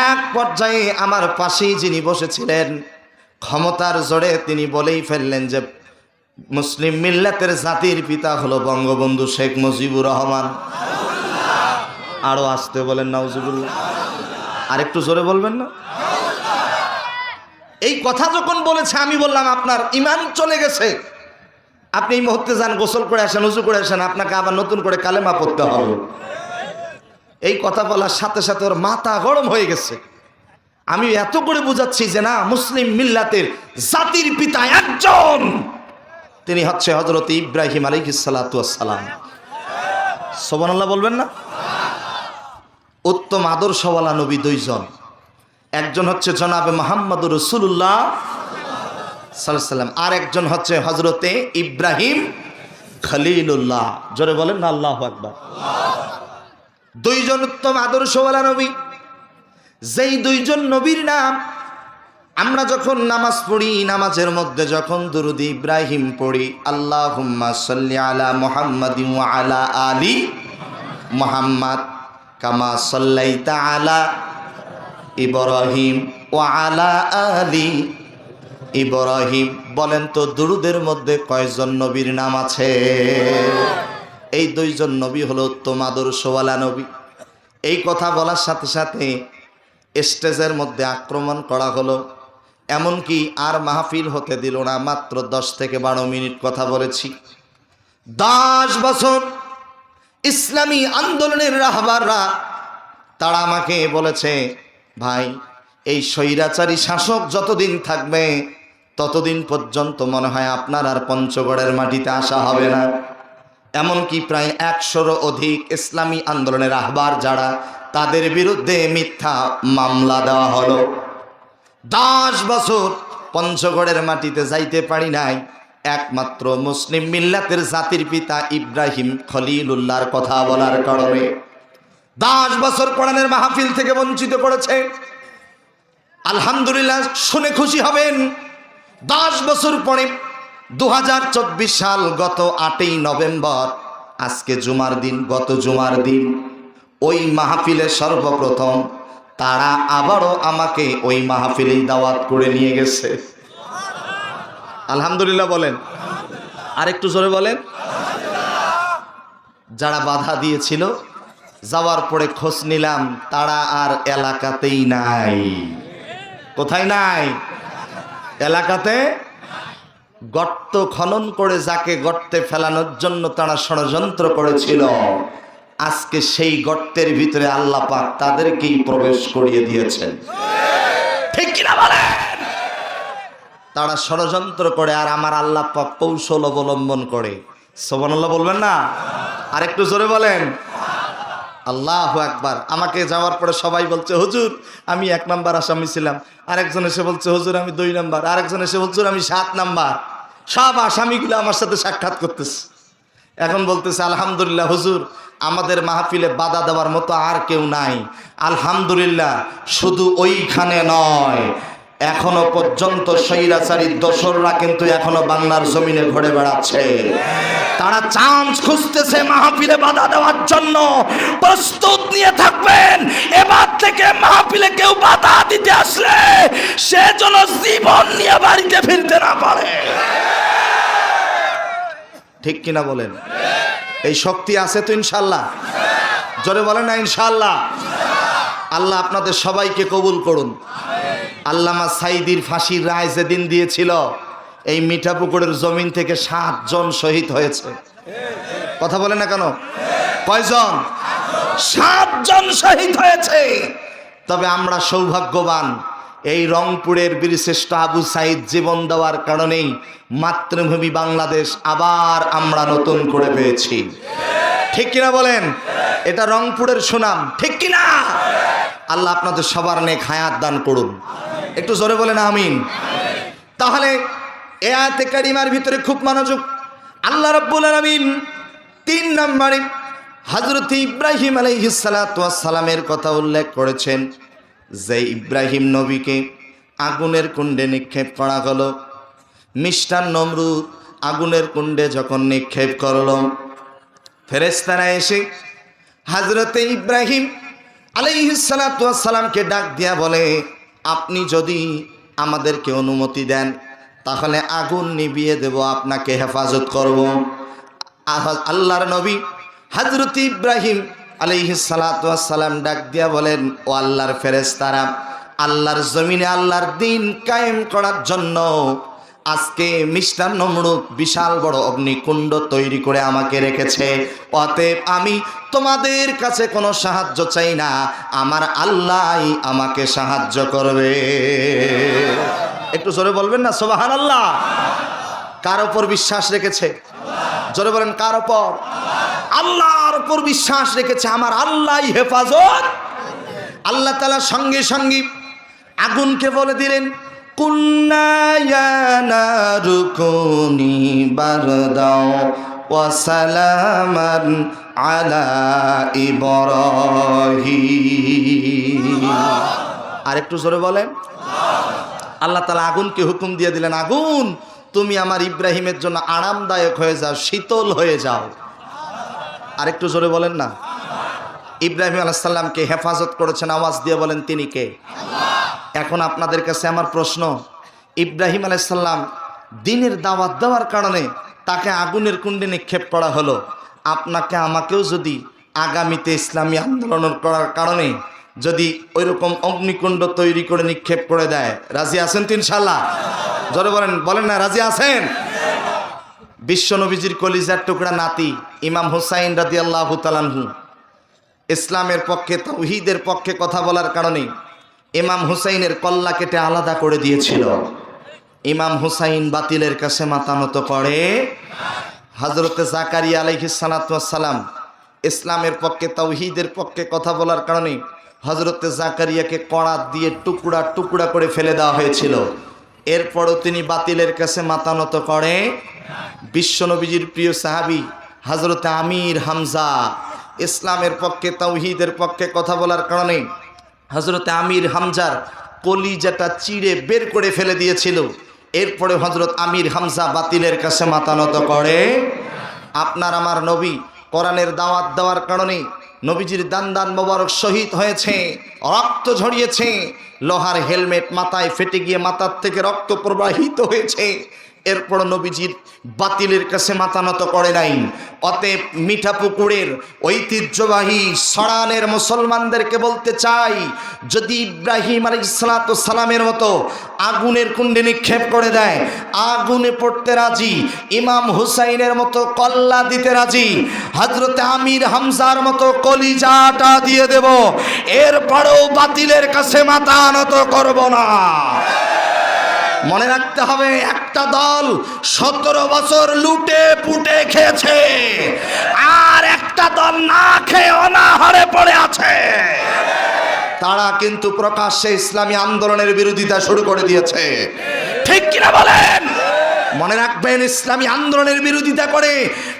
এক পর্যায়ে আমার পাশেই যিনি বসেছিলেন ক্ষমতার জোরে তিনি বলেই ফেললেন যে মুসলিম মিল্লাতের জাতির পিতা হলো বঙ্গবন্ধু শেখ মুজিবুর রহমান। আরো আসতে বলেন নাউজুবিল্লাহ। আরেকটু জোরে বলবেন না? এই কথা যখন বলেছে আমি বললাম আপনার ঈমান চলে গেছে, আপনি এই মুহূর্তে যান, গোসল করে আসেন, ওযু করে আসেন, আপনাকে আবার নতুন করে কালেমা পড়তে হবে। এই কথা বলার সাথে সাথে ওর মাথা গরম হয়ে গেছে। আমি এত করে বুঝাচ্ছি যে না, মুসলিম মিল্লাতের জাতির পিতা একজন, তিনি হচ্ছে হযরত ইব্রাহিম আলাইহিস সালাতু ওয়াস সালাম। সুবহানাল্লাহ বলবেন না? উত্তম আদর্শওয়ালা নবী 2 জন। একজন হচ্ছে জনাবে মুহাম্মদুর রাসূলুল্লাহ সাল্লাল্লাহু আলাইহি সাল্লাম, আর একজন হচ্ছে হযরতে ইব্রাহিম খলিলুল্লাহ। জোরে বলেন না আল্লাহু আকবার। 2 জন উত্তম আদর্শওয়ালা নবী। যেই 2 জন নবীর নাম আমরা যখন নামাজ পড়ি, নামাজের মধ্যে যখন দুরূদ ইব্রাহিম পড়ি, আল্লাহুম্মা সাল্লি আলা মুহাম্মাদিন ওয়া আলা আলি মুহাম্মাদ কামা সাল্লাইতা আলা ইব্রাহিম ওয়া আলা আলি ইব্রাহিম। বলেন তো দুরূদের মধ্যে কয়জন নবীর নাম আছে? এই 2 জন নবী হলো উত্তম আদর্শওয়ালা নবী। এই কথা বলার সাথে সাথে স্টেজের মধ্যে আক্রমণ করা হলো। এমনকি আর মাহফিল হতে দিল না। মাত্র 10 থেকে 12 মিনিট কথা বলেছি। 10 বছর ইসলামী আন্দোলনের রাহবাররা তারা আমাকে বলেছে, ভাই এই স্বৈরাচারী শাসক যতদিন থাকবে ততদিন পর্যন্ত মনে হয় আপনার আর পঞ্চগড়ের মাটিতে আসা হবে না। এমনকি প্রায় 100-র অধিক ইসলামী আন্দোলনের রাহবার যারা, তাদের বিরুদ্ধে মিথ্যা মামলা দেওয়া হলো। 10 বছর পঞ্চগড়ের মাটিতে যাইতে পারি নাই। একমাত্র মুসলিম মিল্লাতের জাতির পিতা ইব্রাহিম খলিলুল্লাহর কথা বলার কারণে 10 বছর কোরআনের মাহফিল থেকে বঞ্চিত করেছে। আলহামদুলিল্লাহ, শুনে খুশি হবেন, 10 বছর পরে 2024 সাল গত 8ই নভেম্বর, আজকে জুমার দিন, গত জুমার দিন ওই মাহফিলে সর্বপ্রথম তারা আবারও আমাকে ওই মাহফিলেই দাওয়াত করে নিয়ে গেছে। আলহামদুলিল্লাহ বলেন, আরেকটু জোরে বলেন। যারা বাধা দিয়েছিল, যাওয়ার পরে খোঁজ নিলাম তারা আর এলাকাতেই নাই। কোথায় নাই? এলাকাতে। গর্ত খনন করে যাকে গর্তে ফেলানোর জন্য তারা ষড়যন্ত্র করেছিল, আজকে সেই গর্তের ভিতরে আল্লাহ পাক তাদেরকেই প্রবেশ করিয়ে দিয়েছেন। ঠিক কিনা বলেন? তারা ষড়যন্ত্র করে আর আমার আল্লাহ পাক কৌশল অবলম্বন করে। সুবহানাল্লাহ বলবেন না? আরেকটু জোরে বলেন। আল্লাহু আকবার। আমাকে যাওয়ার পরে সবাই বলছে, হুজুর আমি 1 নাম্বার আসামি ছিলাম। আরেকজন এসে বলছে, হুজুর আমি 2 নাম্বার। আরেকজন এসে বলছে, আমি 7 নাম্বার। সব আসামিগুলো আমার সাথে সাক্ষাৎ করতেছে। এখন বলতেছে, আলহামদুলিল্লাহ হুজুর, আমাদের মাহফিলে বাধা দেওয়ার মতো আর কেউ নাই। আলহামদুলিল্লাহ, শুধু ওইখানে নয়, এখনো পর্যন্ত স্বৈরাচারী দোসররা কিন্তু এখনো বাংলার জমিনে ঘুরে বেড়াচ্ছে। তারা চান্স খুঁজতেছে মাহফিলে বাধা দেওয়ার জন্য। প্রস্তুত নিয়ে থাকবেন, এবার থেকে মাহফিলে কেউ বাধা দিতে আসলে সে যেন জীবন নিয়ে বাড়িতে ফিরতে না পারে। ঠিক কিনা বলেন? এই শক্তি আছে তো ইনশাল্লাহ? জোরে বলেন না ইনশাল্লাহ? আল্লাহ আপনাদের সবাইকে কবুল করুন। আল্লামা সাইদির ফাঁসির রায় যেদিন দিয়েছিল, এই মিঠাপুকুরের জমিন থেকে 7 জন শহীদ হয়েছে। কথা বলে না কেন? কয়জন? 7 জন শহীদ হয়েছে। তবে আমরা সৌভাগ্যবান, এই রংপুরের বীরশ্রেষ্ঠ আবু সাইদ জীবন দেওয়ার কারণেই মাতৃভূমি বাংলাদেশ আবার আমরা নতুন করে পেয়েছি। ঠিক কিনা বলেন? এটা রংপুরের সুনাম। ঠিক কিনা? আল্লাহ আপনাদের সবার নেক হায়াত দান করুন। একটু জোরে বলেন আমিন। তাহলে এই আয়াতে কারিমার ভিতরে খুব মনোযোগ। আল্লাহ রাব্বুল আলামিন 3 নম্বরে হযরত ইব্রাহিম আলাইহিস সালাতু ওয়াস সালামের কথা উল্লেখ করেছেন, যে ইব্রাহিম নবীকে আগুনের কুণ্ডে নিক্ষেপ করা হলো। মিস্টার নমরুদ আগুনের কুণ্ডে যখন নিক্ষেপ করল, ফেরেশতারা এসে হযরত ইব্রাহিম আলাইহিস সালাতু ওয়াস সালামকে ডাক দিয়া বলে, আপনি যদি আমাদেরকে অনুমতি দেন তাহলে আগুন নিভিয়ে দেব, আপনাকে হেফাজত করব। আল্লাহর নবী হযরত ইব্রাহিম আলাইহিস সালাতু ওয়াস সালাম ডাক দিয়া বলেন, ও আল্লাহর ফেরেশতারা, আল্লাহর জমিনে আল্লাহর দ্বীন কায়েম করার জন্য আজকে মিস্টার নমরুদ বিশাল বড় অগ্নিকুণ্ড তৈরি করে আমাকে রেখেছে। অতএব আমি তোমাদের কাছে কোনো সাহায্য চাই না, আমার আল্লাহই আমাকে সাহায্য করবে। একটু জোরে বলবেন না সুবহানাল্লাহ? কার উপর বিশ্বাস রেখেছে? জোরে বলেন, কার উপর? আল্লাহর উপর বিশ্বাস রেখেছে, আমার আল্লাহই হেফাজত। আল্লাহ তাআলা সঙ্গে সঙ্গে আগুনকে বলে দিলেন, কুন্না ইয়া নারু কুনি বারদাও ওয়া সালামান আলা ইব্রাহিম। আরেকটু জোরে বলেন। আল্লাহ তাআলা আগুনকে হুকুম দিয়ে দিলেন, আগুন তুমি আমার ইব্রাহিমের জন্য আরামদায়ক হয়ে যাও, শীতল হয়ে যাও। আরেকটু জোরে বলেন না। ইব্রাহিম আলাইহিস সালামকে হেফাজত করেছেন, আওয়াজ দিয়ে বলেন তিনি কে? এখন আপনাদের কাছে আমার প্রশ্ন, ইব্রাহিম আলাইহিস সালাম দ্বীনের দাওয়াত দেওয়ার কারণে তাকে আগুনের কুণ্ডে নিক্ষেপ করা হলো। আপনাকে আমাকেও যদি আগামীতে ইসলামী আন্দোলন করার কারণে যদি ওইরকম অগ্নিকুণ্ড তৈরি করে নিক্ষেপ করে দেয়, রাজি আছেন তো ইনশাল্লাহ? জোরে বলেন, বলেন না রাজি আছেন? বিশ্ব নবীজির কলিজার টুকরা নাতি ইমাম হুসাইন রাদিয়াল্লাহু তাআলা আনহু ইসলামের পক্ষে, তাওহীদের পক্ষে কথা বলার কারণে ইমাম হুসাইনের কল্লা কেটে আলাদা করে দিয়েছিল। ইমাম হুসাইন বাতিলের কাছে মাথা নত করে। হযরতে জাকারিয়া আলাইহিস সালাতু ওয়াস সালাম ইসলামের পক্ষে, তাওহীদের পক্ষে কথা বলার কারণে হযরতে জাকারিয়াকে কড়া দিয়ে টুকরা টুকরা করে ফেলে দেওয়া হয়েছিল। এরপরও তিনি বাতিলের কাছে মাথা নত করে বিশ্ব নবীজির প্রিয় সাহাবী হযরত আমির হামজা ইসলামের পক্ষে তাওহীদের পক্ষে কথা বলার কারণে হযরত আমির হামজার কলিজাটা চিড়ে বের করে ফেলে দিয়েছিল। এরপরে হযরত আমির হামজা বাতিলের কাছে মাথা নত করে। আপনার আমার নবী কোরআনের দাওয়াত দেওয়ার কারণে নবীজির দান মোবারক শহীদ হয়েছে, রক্ত ঝরিয়েছে, লোহার হেলমেট মাথায় ফেটে গিয়ে মাথার থেকে রক্ত প্রবাহিত হয়েছে। এরপর নবীজির বাতিলের কাছে মাথা নত করে নাই। অতএব মিঠাপুকুরের ঐতিহ্যবাহী সরানের মুসলমানদেরকে বলতে চাই, যদি ইব্রাহিম আলাইহিস সালামের মতো আগুনের কুণ্ডে নিক্ষেপ করে দেয়, আগুনে পড়তে রাজি, ইমাম হুসাইনের মতো কল্লা দিতে রাজি, হযরতে আমির হামজার মতো কলিজাটা দিয়ে দেব, এরপরেও বাতিলের কাছে মাথা নত করব না। মনে রাখতে হবে, একটা দল 17 বছর লুটে পুটে খেয়েছে, আর একটা দল না খেয়ে অনাহারে পড়ে আছে। তারা কিন্তু প্রকাশ্যে ইসলামী আন্দোলনের বিরোধিতা শুরু করে দিয়েছে, ঠিক কিনা বলেন? মনে রাখবেন, ইসলামী আন্দোলনের বিরোধিতা করে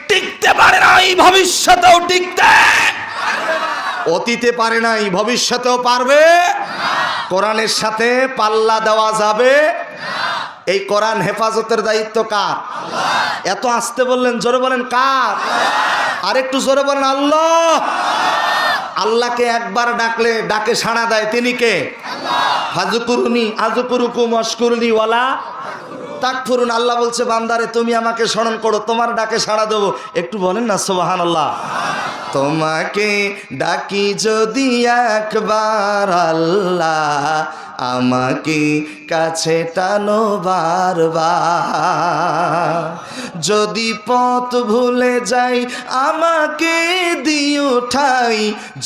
টিকতে পারে নাই, ভবিষ্যতেও টিকতে, অতীতে পারে নাই, ভবিষ্যতেও পারবে। কোরআনের সাথে পাল্লা দেওয়া যাবে। এই কোরআন হেফাজতের দায়িত্ব কার? এত আসতে বললেন, জোরে বলেন কার? আর একটু জোরে বলেন আল্লাহ। আল্লাহকে একবার ডাকলে ডাকে সাড়া দেয়, তিনি কে? ফাযকুরুনি আযকুরুকুম ওয়াশকুরুনি ওয়ালা তাকফুরুন। আল্লাহ বলছে, বান্দারে তুমি আমাকে স্মরণ করো, তোমার ডাকে সাড়া দেবো। একটু বলেন না সুবহানাল্লাহ। তোমাকে ডাকি যদি একবার আল্লাহ, আমাকে কাছে টানো বারবার। যদি পথ ভুলে যাই আমাকে দিও ঠাই,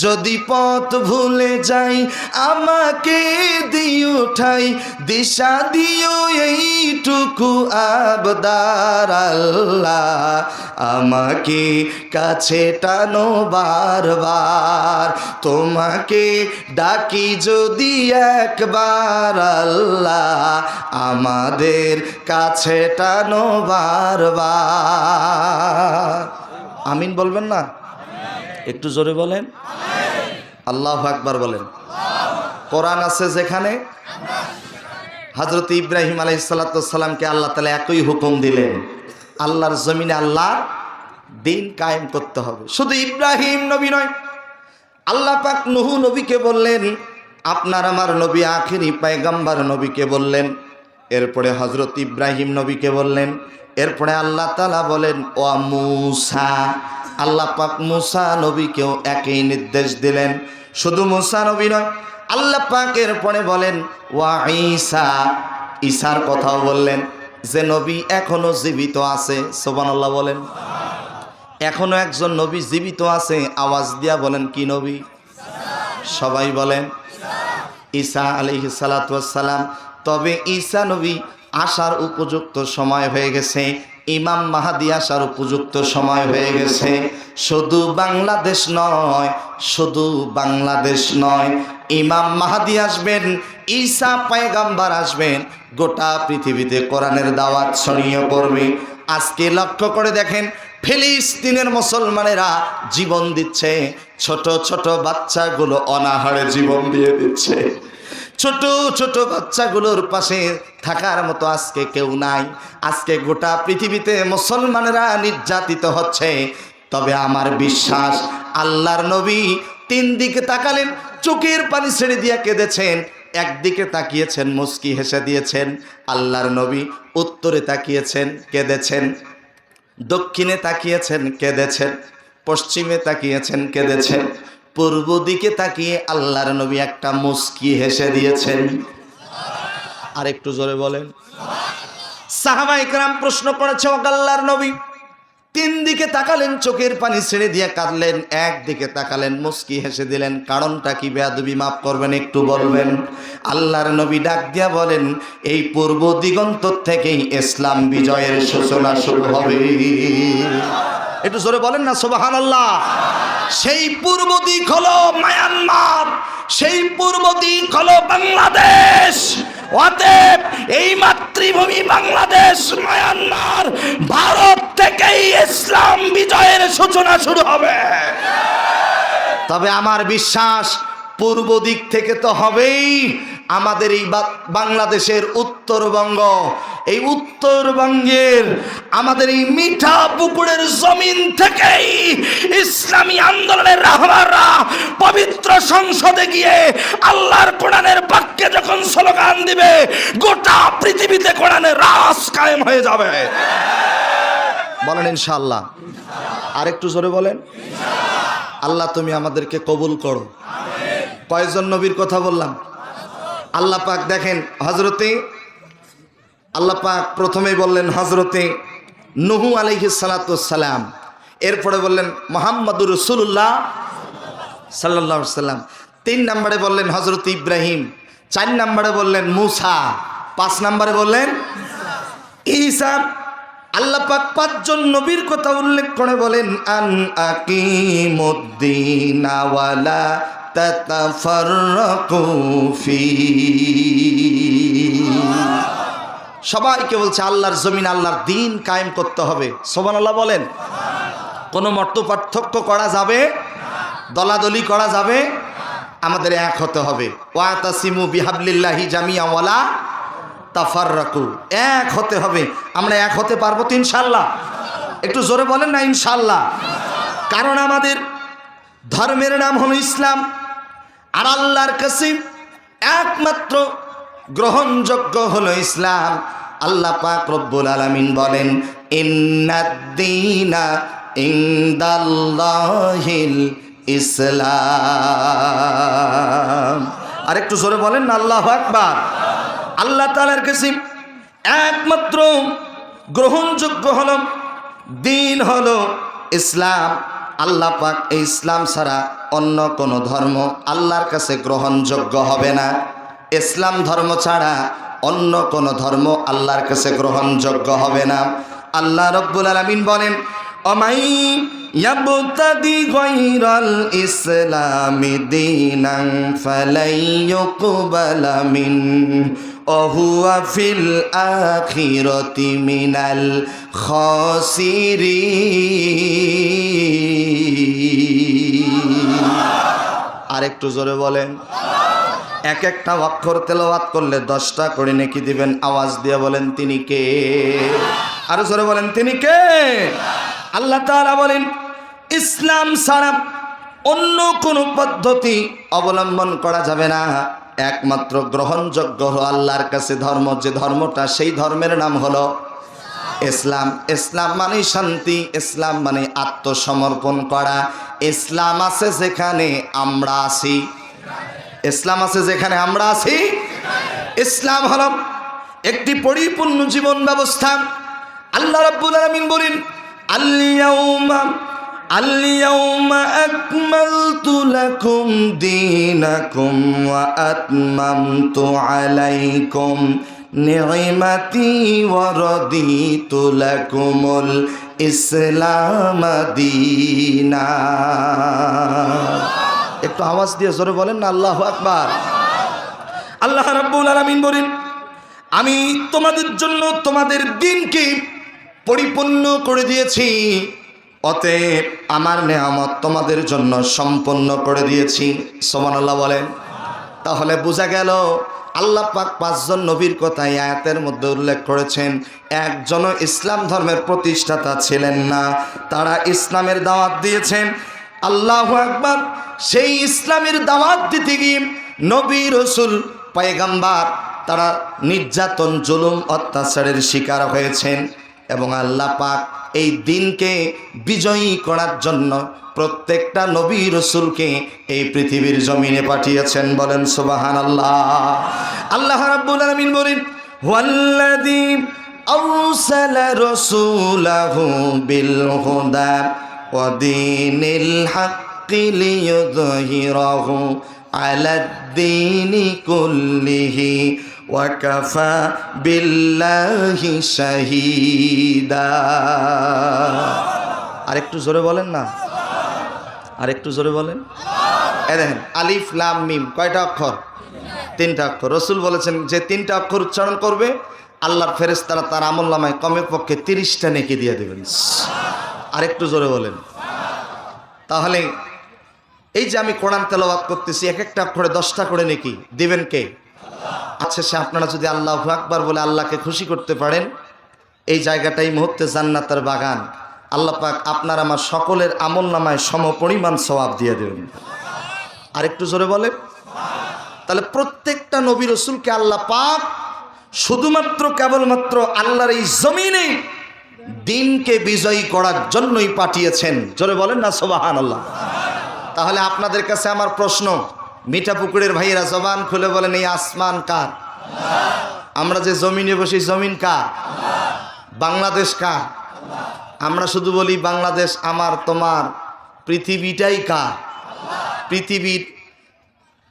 যদি পথ ভুলে যাই আমাকে দিও ঠাই, দিশা দিও এইটুকু আবদার আল্লাহ, আমাকে কাছে টানো বারবার। তোমাকে ডাকি যদি একবার আল্লাহ, আমাদের কাছে টানো বারবার। আমিন বলবেন না? একটু জোরে বলেন আল্লাহু আকবার বলেন। কোরআন আছে যেখানে, হযরত ইব্রাহিম আলাইহিস সালামকে আল্লাহ তাআলা একই হুকুম দিলেন, আল্লাহর জমিনে আল্লাহ দিন কায়েম করতে হবে। শুধু ইব্রাহিম নবী নয়, আল্লাহ পাক নূহ নবীকে বললেন, আপনার আমার নবী আখেরি পয়গম্বর নবীকে বললেন, এরপরে হযরত ইব্রাহিম নবীকে বললেন, এরপরে আল্লাহ তাআলা বলেন ও মূসা, আল্লাহ পাক মূসা নবীকেও একই নির্দেশ দিলেন। শুধু মূসা নবী নয়, আল্লাহ পাক এরপরে বলেন ওয়া ঈসা, ঈসার কথাও বললেন, যে নবী এখনো জীবিত আছে। সুবহানাল্লাহ বলেন। এখনো একজন নবী জীবিত আছে, আওয়াজ দিয়া বলেন কি নবী? সবাই বলেন ঈসা আলাইহিস সালাতু ওয়াস সালাম। তবে ঈসা নবী আসার উপযুক্ত সময় হয়ে গেছে, ইমাম মাহদী আসার উপযুক্ত সময় হয়ে গেছে। শুধু বাংলাদেশ নয়, শুধু বাংলাদেশ নয়, ইমাম মাহদী আসবেন, ঈসা পয়গম্বর আসবেন, গোটা পৃথিবীতে কোরআনের দাওয়াত ছড়িয়ে পড়বে। আজকে লক্ষ্য করে দেখেন, ফিলিস্তিনের মুসলমানেরা জীবন দিচ্ছে, ছোট ছোট বাচ্চাগুলো অনাহারে জীবন দিয়ে দিচ্ছে। ছোট ছোট বাচ্চাগুলোর পাশে থাকার মতো আজকে কেউ নাই। আজকে গোটা পৃথিবীতে মুসলমানেরা নির্যাতিত হচ্ছে। তবে আমার বিশ্বাস, আল্লাহর নবী 3 দিকে তাকালেন, চোখের পানি ছেড়ে দিয়ে কেঁদেছেন। একদিকে তাকিয়েছেন, মুস্কি হেসে দিয়েছেন। আল্লাহর নবী উত্তরে তাকিয়েছেন, কেঁদেছেন। দক্ষিণে তাকিয়েছেন, কেঁদেছেন। পশ্চিমে তাকিয়েছেন, কেঁদেছেন। পূর্ব দিকে তাকিয়ে আল্লাহর নবী একটা মুস্কি হেসে দিয়েছেন। আর একটু জোরে বলেন। সাহাবায়ে কেরাম প্রশ্ন করেছে, ও আল্লাহর নবী, 3 দিকে তাকালেন, চোখের পানি ছেড়ে দিয়ে কাঁদলেন, একদিকে তাকালেন, মুস্কি হেসে দিলেন, কারণটা কি? বেয়াদবি মাফ করবেন, একটু বলবেন। আল্লাহর নবী ডাক দিয়া বলেন, এই পূর্ব দিগন্ত থেকেই ইসলাম বিজয়ের সূচনা শুরু হবে। একটু জোরে বলেন না সুবহানাল্লাহ। সেই পূর্ব দিক হলো মায়ানমার, সেই পূর্ব দিক হলো বাংলাদেশ। অতএব এই মাতৃভূমি বাংলাদেশ বাংলাদেশ, মায়ানমার, ভারত থেকেই ইসলাম বিজয়ের সূচনা শুরু হবে। তবে আমার বিশ্বাস পূর্ব দিক থেকে তো হবেই। আমাদের এই বাংলাদেশের উত্তরবঙ্গ, এই উত্তরবঙ্গের আমাদের এই মিঠা পুকুরের জমিন থেকেই ইসলামী আন্দোলনের রাহবাররা পবিত্র সংসদে গিয়ে আল্লাহর কোরআনের পক্ষে যখন স্লোগান দিবে, গোটা পৃথিবীতে কোরআনের রাজ কায়েম হয়ে যাবে। বলেন ইনশাআল্লাহ। আরেকটু জোরে বলেন। আল্লাহ তুমি আমাদেরকে কবুল করো। কয়জন নবীর কথা বললাম? আল্লাহ পাক দেখেন, হযরতে আল্লাহ পাক প্রথমেই বললেন হযরতে নূহ আলাইহিস সালাতু সালাম, এরপরে বললেন মুহাম্মদুর রাসূলুল্লাহ সাল্লাল্লাহু আলাইহি সাল্লাম, 3 নম্বরে বললেন হযরত ইব্রাহিম, 4 নম্বরে বললেন মূসা, 5 নম্বরে বললেন ঈসা। আল্লাহ পাক 5 জন নবীর কথা উল্লেখ করে বলেন আন আকিমুদ্দিন ওয়ালা তাতাফাররাকু ফি। সবাইকে বলছে আল্লাহর জমিন, আল্লাহর দ্বীন কায়েম করতে হবে। সুবহানাল্লাহ বলেন। কোনো মত পার্থক্য করা যাবে, দলাদলি করা যাবে, আমাদের এক হতে হবে। ওয়াতাসিমু বিহাবলিল্লাহি জামিআ ওয়ালা তাফাররাকু, এক হতে হবে। আমরা এক হতে পারবো তো ইনশাআল্লাহ? একটু জোরে বলেন না ইনশাআল্লাহ। কারণ আমাদের ধর্মের নাম হলো ইসলাম, আর আল্লাহর কাছে একমাত্র গ্রহণযোগ্য হলো ইসলাম। আল্লাহ পাক রব্বুল আলামিন বলেন ইন্নাদ-দীনা ইনদাল্লাহিল ইসলাম। আর একটু জোরে বলেন না আল্লাহু আকবার। আল্লাহ তাআলার কাছে একমাত্র গ্রহণযোগ্য হলো দ্বীন হলো ইসলাম। আল্লাহ পাক এই ইসলাম ছাড়া অন্য কোনো ধর্ম আল্লাহর কাছে গ্রহণযোগ্য হবে না। ইসলাম ধর্ম ছাড়া অন্য কোনো ধর্ম আল্লাহর কাছে গ্রহণযোগ্য হবে না। আল্লাহ রব্বুল আলামিন বলেন অমাই ইয়াবতাদি গায়রাল ইসলামি দীনান ফালাইয়ুকবালা মিন ওহুয়া ফিল আখিরাতি মিনাল খাসিরিন। আরেকটু জোরে বলেন। এক একটা অক্ষর তেলাওয়াত করলে 10টা করে নেকি দিবেন। আওয়াজ দিয়ে বলেন তিনি কে? আরো জোরে বলেন তিনি কে? আল্লাহ তাআলা বলেন ইসলাম ছাড়া অন্য কোনো পদ্ধতি অবলম্বন করা যাবে না। একমাত্র গ্রহণযোগ্য হলো আল্লাহর কাছে ধর্ম, যে ধর্মটা সেই ধর্মের নাম হলো ইসলাম। ইসলাম মানে শান্তি, ইসলাম মানে আত্মসমর্পণ করা। ইসলাম আছে যেখানে আমরা আছি, ইসলাম আছে যেখানে আমরা আছি। ইসলাম হলো একটি পরিপূর্ণ জীবন ব্যবস্থা। আল্লাহ রাব্বুল আলামিন বলেন আল-ইয়াউমা আকমালতু লাকুম দীনাকুম ওয়া আতমামতু আলাইকুম নি'মাতি ওয়া রাদিতু লাকুমুল ইসলাম দীনা। একটু আওয়াজ দিয়ে জোরে বলেন না আল্লাহু আকবার। আল্লাহ রাব্বুল আলামিন বলেন আমি তোমাদের জন্য তোমাদের দ্বীনকে পরিপূর্ণ করে দিয়েছি, অতএব আমার নেয়ামত তোমাদের জন্য সম্পন্ন করে দিয়েছি। সুবহানাল্লাহ বলেন। তাহলে বোঝা গেল আল্লাহ পাক 5 জন নবীর কথা এই আয়াতের মধ্যে উল্লেখ করেছেন। একজনও ইসলাম ধর্মের প্রতিষ্ঠাতা ছিলেন না, তারা ইসলামের দাওয়াত দিয়েছেন। আল্লাহু আকবার। সেই ইসলামের দাওয়াত দিতে গিয়ে নবী রাসূল পয়গম্বর তারা নির্যাতন, জুলুম, অত্যাচারের শিকার হয়েছেন এবং আল্লাহ পাক এই দিনকে বিজয়ী করার জন্য প্রত্যেকটা নবী রাসূলকে এই পৃথিবীর জমিনে পাঠিয়েছেন। বলেন সুবহানাল্লাহ। আল্লাহ রাব্বুল আলামিন বলেন ওয়াল্লাযী আরসালা রাসূলাহু বিল হুদা ওয়া দীনিল হাক্কি লিইয়ুযহিরাহু আলাদ-দীনি কুল্লিহি ওয়া কাফা বিল্লাহি শাহীদা। আরেকটু জোরে বলেন না, আরেকটু জোরে বলেন। এই দেখেন আলিফ লাম মিম কয়টা অক্ষর? 3টা অক্ষর। রাসূল বলেছেন যে 3টা অক্ষর উচ্চারণ করবে আল্লাহর ফেরেশতারা তার আমলনামায় কমে পক্ষে 30টা নেকি দিয়ে দেবেন। আর একটু জোরে বলেন। তাহলে এই যে আমি কোরআন তেলাওয়াত করতেছি, এক একটা অক্ষরে 10টা করে নেকি দিবেন কে? আচ্ছা, সে আপনারা যদি আল্লাহু আকবার বলে আল্লাহকে খুশি করতে পারেন, এই জায়গাটা এই মুহূর্তে জান্নাতের বাগান। আল্লাহ পাক আপনার আমার সকলের আমলনামায় সমপরিমাণ সওয়াব দিয়ে দেবেন। আর একটু জোরে বলেন। তাহলে প্রত্যেকটা নবী রাসূলকে আল্লাহ পাক শুধুমাত্র কেবলমাত্র আল্লাহর এই জমিনে দিনকে বিজয়ী করার জন্যই পাঠিয়েছেন। জোরে বলেন না সুবহানাল্লাহ। তাহলে আপনাদের কাছে আমার প্রশ্ন, মিঠাপুকুরের ভাইয়েরা জবান খুলে বলেন, এই আসমান কার? আমরা যে জমিনে বসি, জমিন কার? বাংলাদেশ কার? আমরা শুধু বলি বাংলাদেশ আমার তোমার, পৃথিবীটাই কার? পৃথিবীর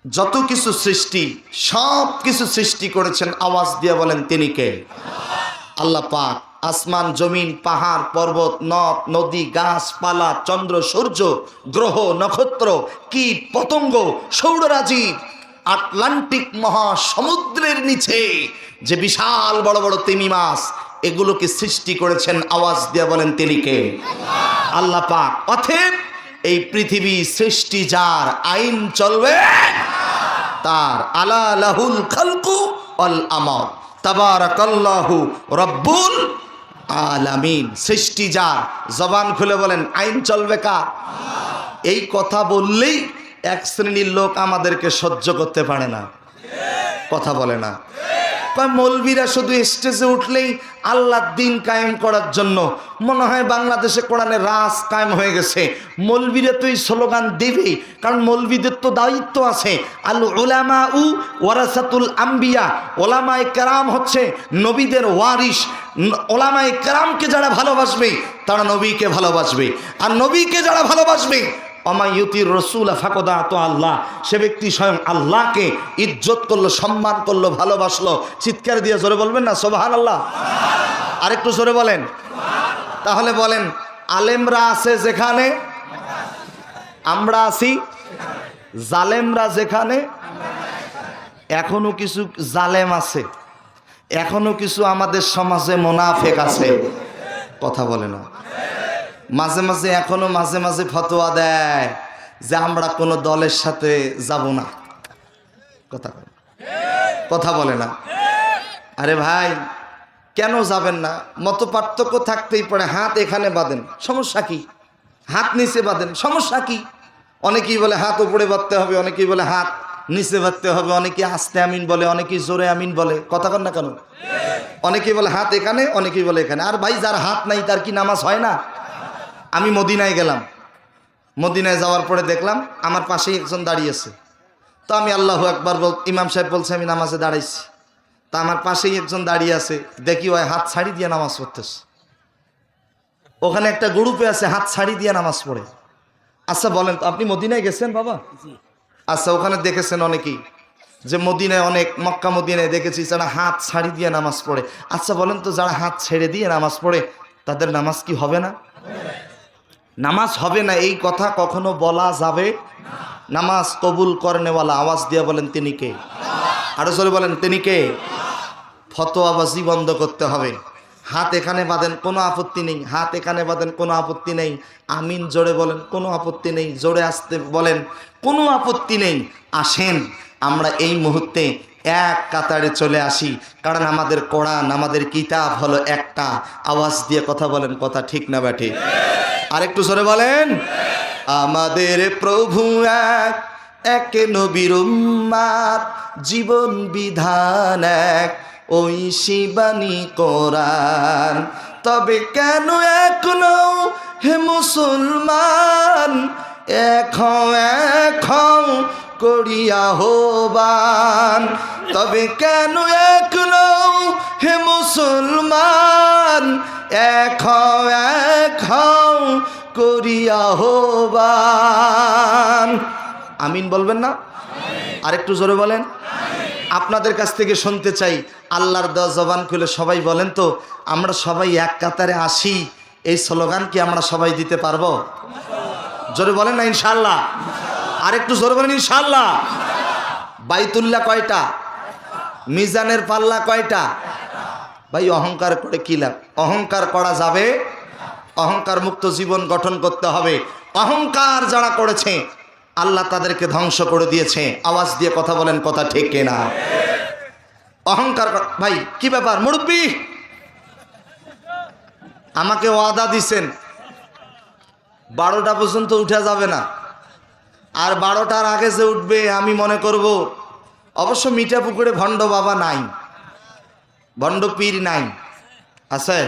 যত কিছু সৃষ্টি, সব কিছু সৃষ্টি করেছেন, আওয়াজ দিয়ে বলেন তিনি কে? আল্লাহ পাক। আসমান, জমিন, পাহাড়, পর্বত, নদ নদী, গাছপালা, চন্দ্র সূর্য, গ্রহ নক্ষত্র, কীট পতঙ্গ, সৌররাজি, আটলান্টিক মহাসমুদ্রের নিচে যে বিশাল বড় বড় তিমি মাছ, এগুলোকে সৃষ্টি করেছেন, আওয়াজ দিয়ে বলেন তিনি কে? আল্লাহ পাক। অতএব এই পৃথিবী সৃষ্টি যার, আইন চলবে তার। আলা লাহুল খালকু ওয়াল আমর, তাবারাকাল্লাহু রব্বুল আলামিন। সৃষ্টি যার, জবান খুলে বলেন আইন চলবে কার? এই কথা বললেই এক শ্রেণীর লোক আমাদেরকে সহ্য করতে পারে না, কথা বলে না। মৌলবীরা শুধু স্টেজে উঠলেই আল্লাহর দিন কায়েম করার জন্য, মনে হয় বাংলাদেশে কোরআনের রাজ কায়েম হয়ে গেছে। মৌলবীরা তো এই স্লোগান দেবেই, কারণ মৌলবীদের তো দায়িত্ব আছে। আল উলামা উ ওয়ারাসাতুল আম্বিয়া, ওলামায়ে কেরাম হচ্ছে নবীদের ওয়ারিস। ওলামায়ে কেরামকে যারা ভালোবাসবে তারা নবীকে ভালোবাসবে, আর নবীকে যারা ভালোবাসবে, অমায়ুতির রসুল ফাকদা তো আল্লাহ, সে ব্যক্তি স্বয়ং আল্লাহকে ইজ্জত করলো, সম্মান করলো, ভালোবাসলো। চিৎকার দিয়ে জোরে বলবেন না সুবহানাল্লাহ। আরেকটু জোরে বলেন। তাহলে বলেন, আলেমরা আছে যেখানে আমরা আছি, জালেমরা যেখানে, এখনো কিছু জালেম আছে, এখনো কিছু আমাদের সমাজে মুনাফিক আছে, কথা বলে না। মাঝে মাঝে এখনো মাঝে মাঝে ফতোয়া দেয় যে আমরা কোনো দলের সাথে যাব না, কথা বলে না। আরে ভাই, কেন যাবেন না? মত পার্থক্য থাকতেই পারে। হাত এখানে বাঁধেন, সমস্যা কি? হাত নিচে বাঁধেন, সমস্যা কি? অনেকেই বলে হাত উপরে বাঁধতে হবে, অনেকেই বলে হাত নিচে বাঁধতে হবে, অনেকেই আস্তে আমিন বলে, অনেকেই জোরে আমিন বলে, কথা কন না কেন? অনেকেই বলে হাত এখানে, অনেকেই বলে এখানে। আর ভাই, যার হাত নাই তার কি নামাজ হয় না? আমি মদিনায় গেলাম, মদিনায় যাওয়ার পরে দেখলাম আমার পাশেই একজন দাঁড়িয়েছে। তো আমি আল্লাহু আকবার ইমাম সাহেব বলছে, আমি নামাজে দাঁড়াইছি। তা আমার পাশেই একজন দাঁড়িয়ে আছে, দেখি ওই হাত ছাড়ি দিয়ে নামাজ পড়তেছে। ওখানে একটা গ্রুপে আছে, হাত ছাড়ি দিয়ে নামাজ পড়ে। আচ্ছা বলেন তো, আপনি মদিনায় গেছেন বাবা? আচ্ছা, ওখানে দেখেছেন অনেকেই যে মদিনায়, অনেক মক্কা মদিনায় দেখেছি যারা হাত ছাড়ি দিয়ে নামাজ পড়ে। আচ্ছা বলেন তো, যারা হাত ছেড়ে দিয়ে নামাজ পড়ে তাদের নামাজ কি হবে না? নামাজ হবে না এই কথা কখনো বলা যাবে? নামাজ কবুল করেনেওয়ালা, আওয়াজ দিয়ে বলেন তিনি কে? আরো জোরে বলেন তিনি কে? ফতোয়াবাজি বন্ধ করতে হবে। হাত এখানে বাঁধেন, কোনো আপত্তি নেই। হাত এখানে বাঁধেন, কোনো আপত্তি নেই। আমিন জোরে বলেন, কোনো আপত্তি নেই। জোরে আসতে বলেন, কোনো আপত্তি নেই। আসেন আমরা এই মুহূর্তে এক কাতারে চলে আসি, কারণ আমাদের কোরআন, আমাদের কিতাব হলো একটা। আওয়াজ দিয়ে কথা বলেন, কথা ঠিক না ব্যাঠি? আরেকটু জোরে বলেন। আমাদের প্রভু এক, এক নবীর উম্মাত, জীবন বিধান এক, ওই শিবানী কোরআন। তবে কেন এক নও হে মুসলমান, এক হও করিয়া আহ্বান। তবে কেন এক নও হে মুসলমান, এক হও করিয়া আহ্বান। আমিন বলবেন না? আরেকটু জোরে বলেন। আপনাদের কাছ থেকে শুনতে চাই, আল্লাহর দেওয়া জবান খুলে সবাই বলেন তো, আমরা সবাই এক কাতারে আসি, এই স্লোগান কি আমরা সবাই দিতে পারবো? জোরে বলেন না ইনশাআল্লাহ? আরেকটু জোরে বলেন ইনশাআল্লাহ। বাইতুল্লাহ কয়টা? মিজানের পাল্লা কয়টা? ভাই অহংকার করে কি লাভ? অহংকার করা যাবে, অহংকার মুক্ত জীবন গঠন করতে হবে। অহংকার যারা করেছে আল্লাহ তাদেরকে ধ্বংস করে দিয়েছে। আওয়াজ দিয়ে কথা বলেন, কথা ঠিক কিনা? অহংকার ভাই কি ব্যাপার? মুরব্বি আমাকে ওয়াদা দিছেন 12টা পর্যন্ত উঠা যাবে না, আর 12টার আগে যে উঠবে আমি মনে করব অবশ্য মিঠা পুকুরে ভণ্ড বাবা নাই, ভণ্ড পীর নাই, আছে?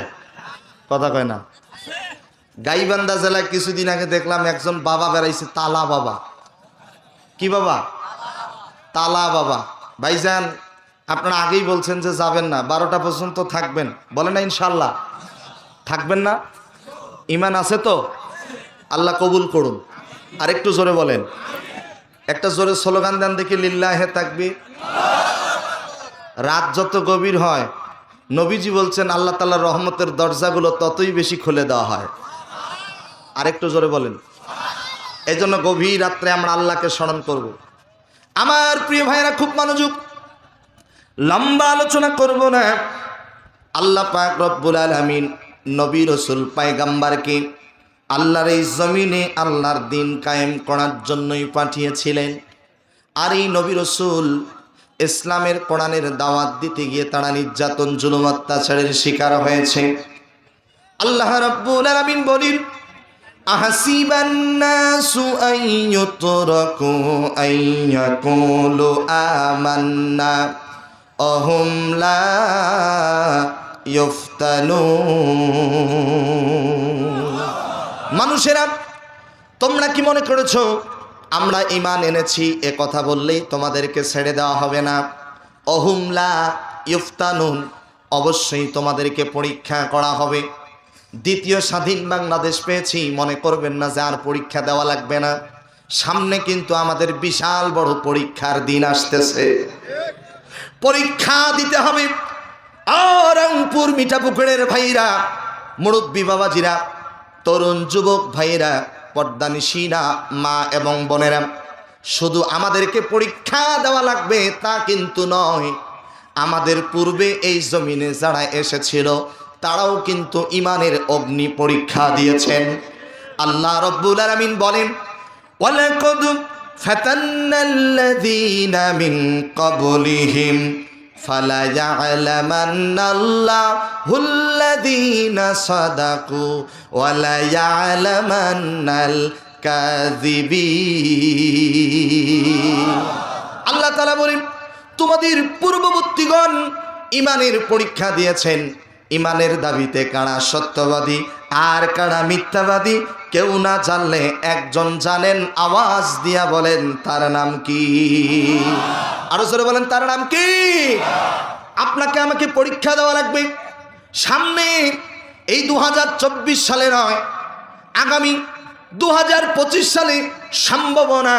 কথা কয় না। গাইবান্ধা জেলায় কিছুদিন আগে দেখলাম একজন বাবা বেড়াইছে, তালা বাবা। কি বাবা? তালা বাবা। ভাইজান আপনারা আগেই বলছেন যে যাবেন না, 12টা পর্যন্ত থাকবেন, বলে না ইনশাল্লাহ? থাকবেন না? ইমান আছে তো? আল্লাহ কবুল করুন। আর একটু জোরে বলেন, একটা জোরে স্লোগান দেন দেখি, লিল্লাহে তাকবীর। রাত যত গভীর হয় নবীজি বলছেন আল্লাহ তাআলার রহমতের দরজাগুলো ততই বেশি খুলে দেওয়া হয়। আর একটু জোরে বলেন। এই জন্য গভীর রাত্রে আমরা আল্লাহকে স্মরণ করব। আমার প্রিয় ভাইরা খুব মনোযোগ, লম্বা আলোচনা করব না। আল্লাহ পাক রব্বুল আলামিন নবী রাসূল পয়গম্বরকে আল্লাহর এই জমিনে আল্লাহর দ্বীন কায়েম করার জন্যই পাঠিয়েছিলেন। আর এই নবী রাসূল ইসলামের কোরআনের দাওয়াত দিতে গিয়ে তারা নির্যাতন জুলুম অত্যাচারের শিকার হয়েছে। আল্লাহ রাব্বুল আলামিন বলেন, আহাসিবান নাসু আইয়ুতরাকু আইয়াকুলু আমান্না অহুম লা ইফতানুন। মানুষেরা তোমরা কি মনে করেছো আমরা ঈমান এনেছি এ কথা বললেই তোমাদেরকে ছেড়ে দেওয়া হবে না? অহুম লা ইফতানুন, অবশ্যই তোমাদেরকে পরীক্ষা করা হবে। দ্বিতীয় স্বাধীন বাংলাদেশ পেয়েছি, মনে করবেন না যে আর পরীক্ষা দেওয়া লাগবে না। সামনে কিন্তু আমাদের বিশাল বড় পরীক্ষার দিন আসতেছে, পরীক্ষা দিতে হবে। আর রংপুর মিঠাপুকুরের ভাইরা, মুরব্বী বাবাজিরা, তরুণ যুবক ভাইরা, পর্দানিশীনা মা এবং বোনেরা, শুধু আমাদেরকে পরীক্ষা দেওয়া লাগবে তা কিন্তু নয়। আমাদের পূর্বে এই জমিনে যারা এসেছিল তারাও কিন্তু ইমানের অগ্নি পরীক্ষা দিয়েছেন। আল্লাহ রাব্বুল আলামিন বলেন, ওয়ালাকাদ ফাতান্নাল্লাযীনা মিন ক্বাবলিহিম ফালা ইয়া'লামান্নাল্লাহুল্লাযীনা সাদাকু ওয়ালা ইয়া'লামান্নাল কাযিবিন। আল্লাহ তাআলা বলেন, তোমাদের পূর্ববর্তীগণ ইমানের পরীক্ষা দিয়েছেন। ইমানের দাবিতে কারা সত্যবাদী আর কারা মিথ্যাবাদী কেউ না জানলে একজন জানেন, আওয়াজ দিয়া বলেন তার নাম কি? আরো জোরে বলেন, তার নাম কি? আপনাকে আমাকে পরীক্ষা দেওয়া লাগবে। সামনে এই 2024 সালে নয়, আগামী 2025 সালে সম্ভাবনা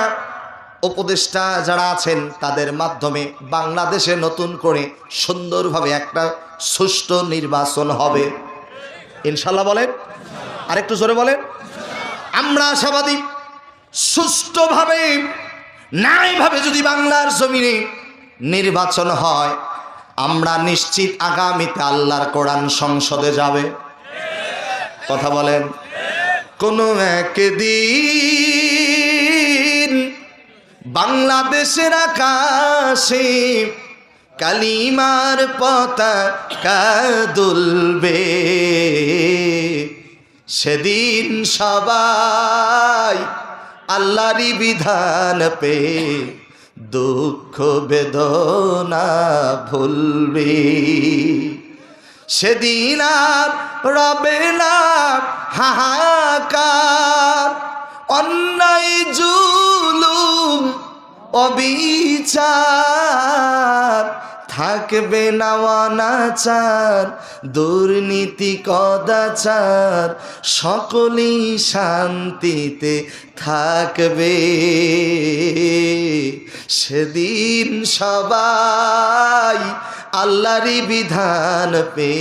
উপদেষ্টা যারা আছেন তাদের মাধ্যমে বাংলাদেশে নতুন করে সুন্দরভাবে একটা সুষ্ঠু নির্বাচন হবে ইনশাল্লাহ। বলেন, আরেকটু জোরে বলেন। আমরা আশাবাদী, সুষ্ঠুভাবে ন্যায়ভাবে যদি বাংলার জমিনে নির্বাচন হয়, আমরা নিশ্চিত আগামীতে আল্লাহর কোরআন সংসদে যাবে। কথা বলেন। কোনো একদিন বাংলাদেশের আকাশে কালিমার পতাকা দুলবে, সেদিন সবাই আল্লাহরই বিধান পে দুঃখ বেদনা ভুলবে। সেদিন আর রবে না হাহাকার, অন্যায় জুলুম অবিচার, থাকবে না অনাচার দুর্নীতি কদাচার, সকলেই শান্তিতে থাকবে। সেদিন সবাই আল্লাহরই বিধান পে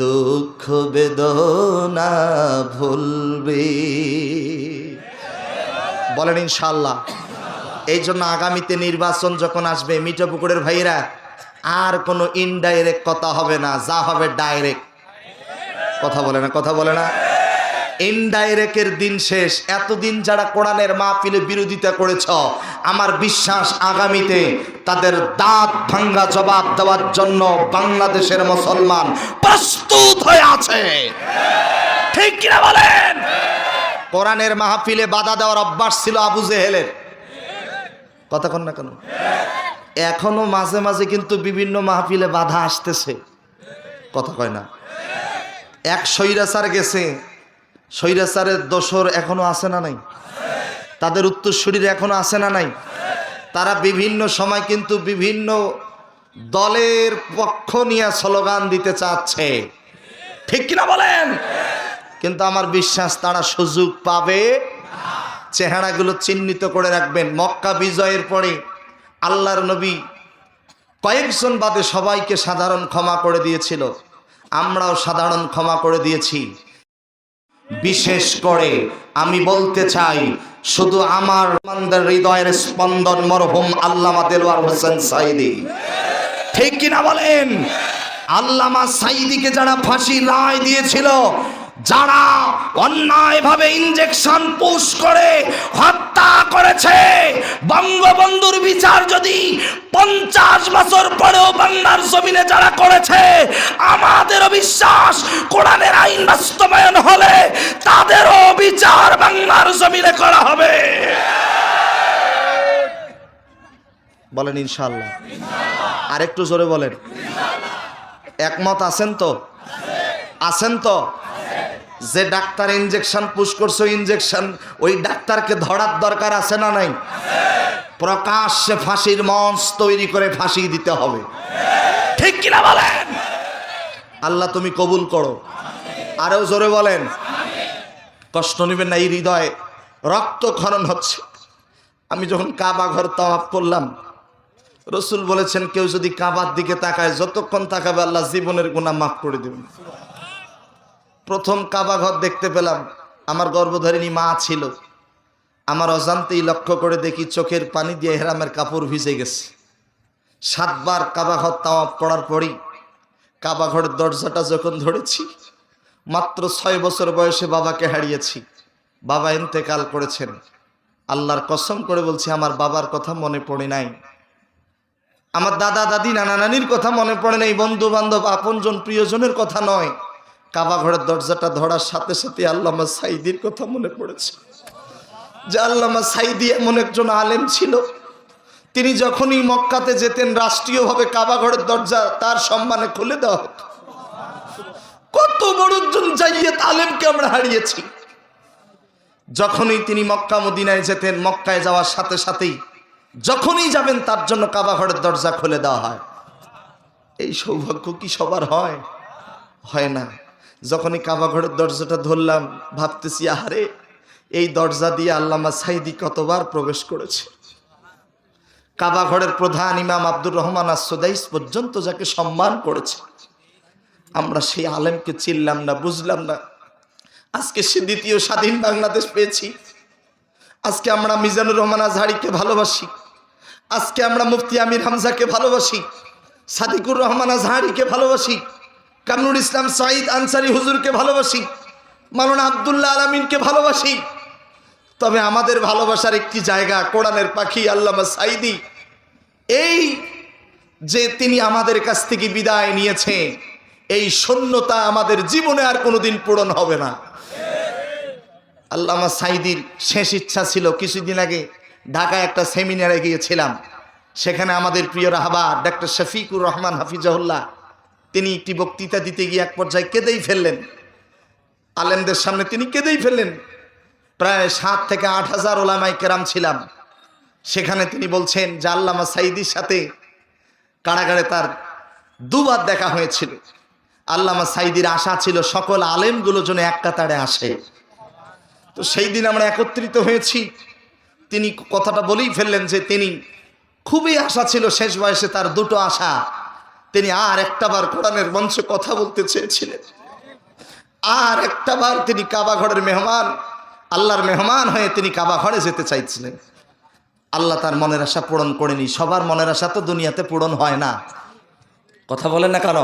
দুঃখ বেদনা ভুলবে। বলেন ইনশাআল্লাহ। এই জন্য আগামীতে নির্বাচন যখন আসবে, মিঠাপুকুরের ভাইরা, আর কোনো ইনডাইরেক্ট কথা হবে না, যা হবে ডাইরেক্ট। কথা বলে না, কথা বলে না। ইনডাইরেক্টের দিন শেষ। এতদিন যারা কোরআনের মাহফিলে বিরোধিতা করেছ, আমার বিশ্বাস আগামীতে তাদের দাঁত ভাঙ্গা জবাব দেওয়ার জন্য বাংলাদেশের মুসলমান প্রস্তুত হয়ে আছে। ঠিক কিনা বলেন? কোরআনের মাহফিলে বাধা দেওয়ার অভ্যাস ছিল আবু জেহেলের। কথা কন না কেন? এখনো মাঝে মাঝে কিন্তু বিভিন্ন মাহফিলে বাধা আসতেছে। কথা কয় না। এক স্বৈরাচার গেছে, স্বৈরাচারের দোসর এখনো আছে না নাই? তাদের উত্তরসূরির এখনো আছে না নাই? তারা বিভিন্ন সময় কিন্তু বিভিন্ন দলের পক্ষ নিয়ে স্লোগান দিতে চাচ্ছে। ঠিক কিনা বলেন? কিন্তু আমার বিশ্বাস তারা সুযোগ পাবে। চেহারাগুলো চিহ্নিত করে রাখবেন। মক্কা বিজয়ের পরে আল্লাহর নবী কয়েকজন বাদে সবাইকে সাধারণ ক্ষমা করে দিয়েছিল। আমরাও সাধারণ ক্ষমা করে দিয়েছি। বিশেষ করে আমি বলতে চাই, শুধু আমার হৃদয়ের স্পন্দন মরহুম আল্লামা দেলোয়ার হোসেন সাঈদী। ঠিক কিনা বলেন? আল্লামা সাঈদীকে যারা ফাঁসির রায় দিয়েছিল, যারা অন্যায়ভাবে ইনজেকশন পুশ করে হত্যা করেছে, বঙ্গবন্ধুর বিচার যদি 50 বছর পরেও বাংলার জমিনে যারা করেছে, আমাদেরও বিশ্বাস কোরআনের আইন বাস্তবায়ন হলে তাদেরও বিচার বাংলার জমিনে করা হবে। বলেন ইনশাআল্লাহ। আরেকটু জোরে বলেন। একমত আছেন তো? আছেন তো? যে ডাক্তার ইনজেকশন পুশ করছে, ইনজেকশন ওই ডাক্তারকে ধরার দরকার আছে না নাই? প্রকাশ্যে ফাঁসির মঞ্চ তৈরি করে ফাঁসি দিতে হবে। ঠিক কিনা বলেন? আল্লাহ তুমি কবুল করো। আরো জোরে বলেন। কষ্ট নেবেন না, এই হৃদয়ে রক্তক্ষরণ হচ্ছে। আমি যখন কাবা ঘর তাওয়াফ করলাম, রসুল বলেছেন কেউ যদি কাবার দিকে তাকায়, যতক্ষণ তাকাবে আল্লাহ জীবনের গুনাহ মাফ করে দেবেন। প্রথম কাবা ঘর দেখতে পেলাম, আমার গর্ভধারিণী মা ছিল। আমার অজান্তেই লক্ষ্য করে দেখি চোখের পানি দিয়ে ইহরামের কাপড় ভিজে গেছে। 7 বার কাবা ঘর তাওয়াফ করার পরই কাবা ঘরের দরজাটা যখন ধরেছি, মাত্র 6 বছর বয়সে বাবাকে হারিয়েছি। বাবা ইন্তেকাল করেছেন। আল্লাহর কসম করে বলছি, আমার বাবার কথা মনে পড়ে নাই, আমার দাদা দাদি নানা নানির কথা মনে পড়ে নাই, বন্ধু বান্ধব আপনজন প্রিয়জনের কথা নয়। কাবা ঘরের দরজাটা ধরার সাথে সাথে আল্লামা সাঈদীর কথা মনে পড়েছে। যে আল্লামা সাঈদী এমন একজন আলেম ছিল, তিনি যখনই মক্কাতে যেতেন রাষ্ট্রীয়ভাবে কাবা ঘরের দরজা তার সম্মানে খুলে দেওয়া হতো। কত বড় একজন জাইয়েত আলেমকে আমরা হারিয়েছি। যখনই তিনি মক্কা মদিনায় যেতেন, মক্কায় যাওয়ার সাথে সাথেই যখনই যাবেন তার জন্য কাবা ঘরের দরজা খুলে দেওয়া হয়। এই সৌভাগ্য কি সবার হয়? হয় না। যখনই কাবা ঘরের দরজাটা ধরলাম, ভাবতেছি আহারে, এই দরজা দিয়ে আল্লামা সাঈদী কতবার প্রবেশ করেছে। কাবা ঘরের প্রধান ইমাম আব্দুর রহমান আস-সুদাইস পর্যন্ত যাকে সম্মান করেছে, আমরা সেই আলেমকে চিনলাম না, বুঝলাম না। আজকে সে দ্বিতীয় স্বাধীন বাংলাদেশ পেয়েছি। আজকে আমরা মিজানুর রহমান আজহারিকে ভালোবাসি। আজকে আমরা মুফতি আমির হামজাকে ভালোবাসি, সাদিকুর রহমান আজহারিকে ভালোবাসি, কামরুল ইসলাম সাঈদ আনসারী হুজুরকে ভালোবাসি, মাওলানা আব্দুল্লাহ আলামিনকে ভালোবাসি। তবে আমাদের ভালোবাসার একটি জায়গা কোরআনের পাখি আল্লামা সাঈদী। এই যে তিনি আমাদের কাছ থেকে বিদায় নিয়েছে, এই শূন্যতা আমাদের জীবনে আর কোনোদিন পূরণ হবে না। আল্লামা সাঈদীর শেষ ইচ্ছা ছিল, কিছুদিন আগে ঢাকায় একটা সেমিনারে গিয়েছিলাম, সেখানে আমাদের প্রিয় রাহবার ডক্টর শফিকুর রহমান হাফিজাহুল্লাহ তিনি একটি বক্তৃতা দিতে গিয়ে এক পর্যায়ে কেঁদেই ফেললেন। আলেমদের সামনে তিনি কেঁদেই ফেললেন। প্রায় 7 থেকে 8 হাজার ওলামায়ে কেরাম ছিলাম সেখানে। তিনি বলছেন যে আল্লামা সাঈদীর সাথে কারাগারে তার 2 বার দেখা হয়েছিল। আল্লামা সাঈদীর আশা ছিল সকল আলেমগুলো যেন এক কাতারে আসে। তো সেই দিন আমরা একত্রিত হয়েছি। তিনি কথাটা বলেই ফেললেন যে তিনি খুবই আশা ছিল, শেষ বয়সে তার 2টো আশা। তিনি আর একটাবার কোরআনের মঞ্চে কথা বলতে চেয়েছিলেন, আর একটাবার তিনি কাবা ঘরের মেহমান, আল্লাহর মেহমান হয়ে তিনি কাবা ঘরে যেতে চাইছিলেন। আল্লাহ তার মনের আশা পূরণ করেনি। সবার মনের আশা তো দুনিয়াতে পূরণ হয় না। কথা বলেন না কেন?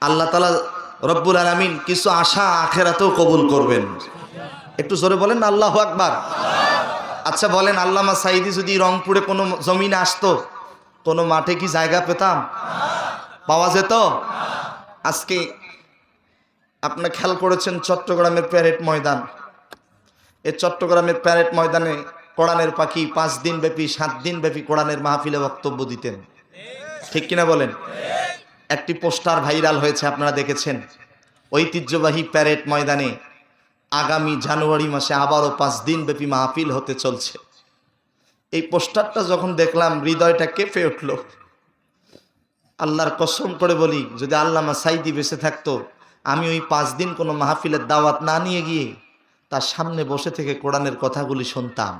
আল্লাহ তাআলা রব্বুল আলামিন কিছু আশা আখেরাতেও কবুল করবেন। একটু জোরে বলেন না আল্লাহু আকবার। আচ্ছা বলেন, আল্লামা সাঈদী যদি রংপুরে কোনো জমিনে আসতো, কোনো মাঠে কি জায়গা পেতাম? পাওয়া যেত? আজকে আপনারা খেয়াল করেছেন চট্টগ্রামের প্যারেড ময়দান, এই চট্টগ্রামের প্যারেড ময়দানে কোরআনের পাখি 5 দিন ব্যাপী 7 দিন ব্যাপী কোরআনের মাহফিলে বক্তব্য দিতেন, ঠিক কিনা বলেন? একটি পোস্টার ভাইরাল হয়েছে, আপনারা দেখেছেন। ঐতিহ্যবাহী প্যারেড ময়দানে আগামী জানুয়ারি মাসে আবারও 5 দিন ব্যাপী মাহফিল হতে চলছে। এই পোস্টারটা যখন দেখলাম হৃদয়টা কেঁপে উঠল। আল্লাহর কসম করে বলি, যদি আল্লামা সাঈদী বেঁচে থাকতো, আমি ওই 5 দিন কোনো মাহফিলের দাওয়াত না নিয়ে গিয়ে তার সামনে বসে থেকে কোরআনের কথাগুলি শুনতাম।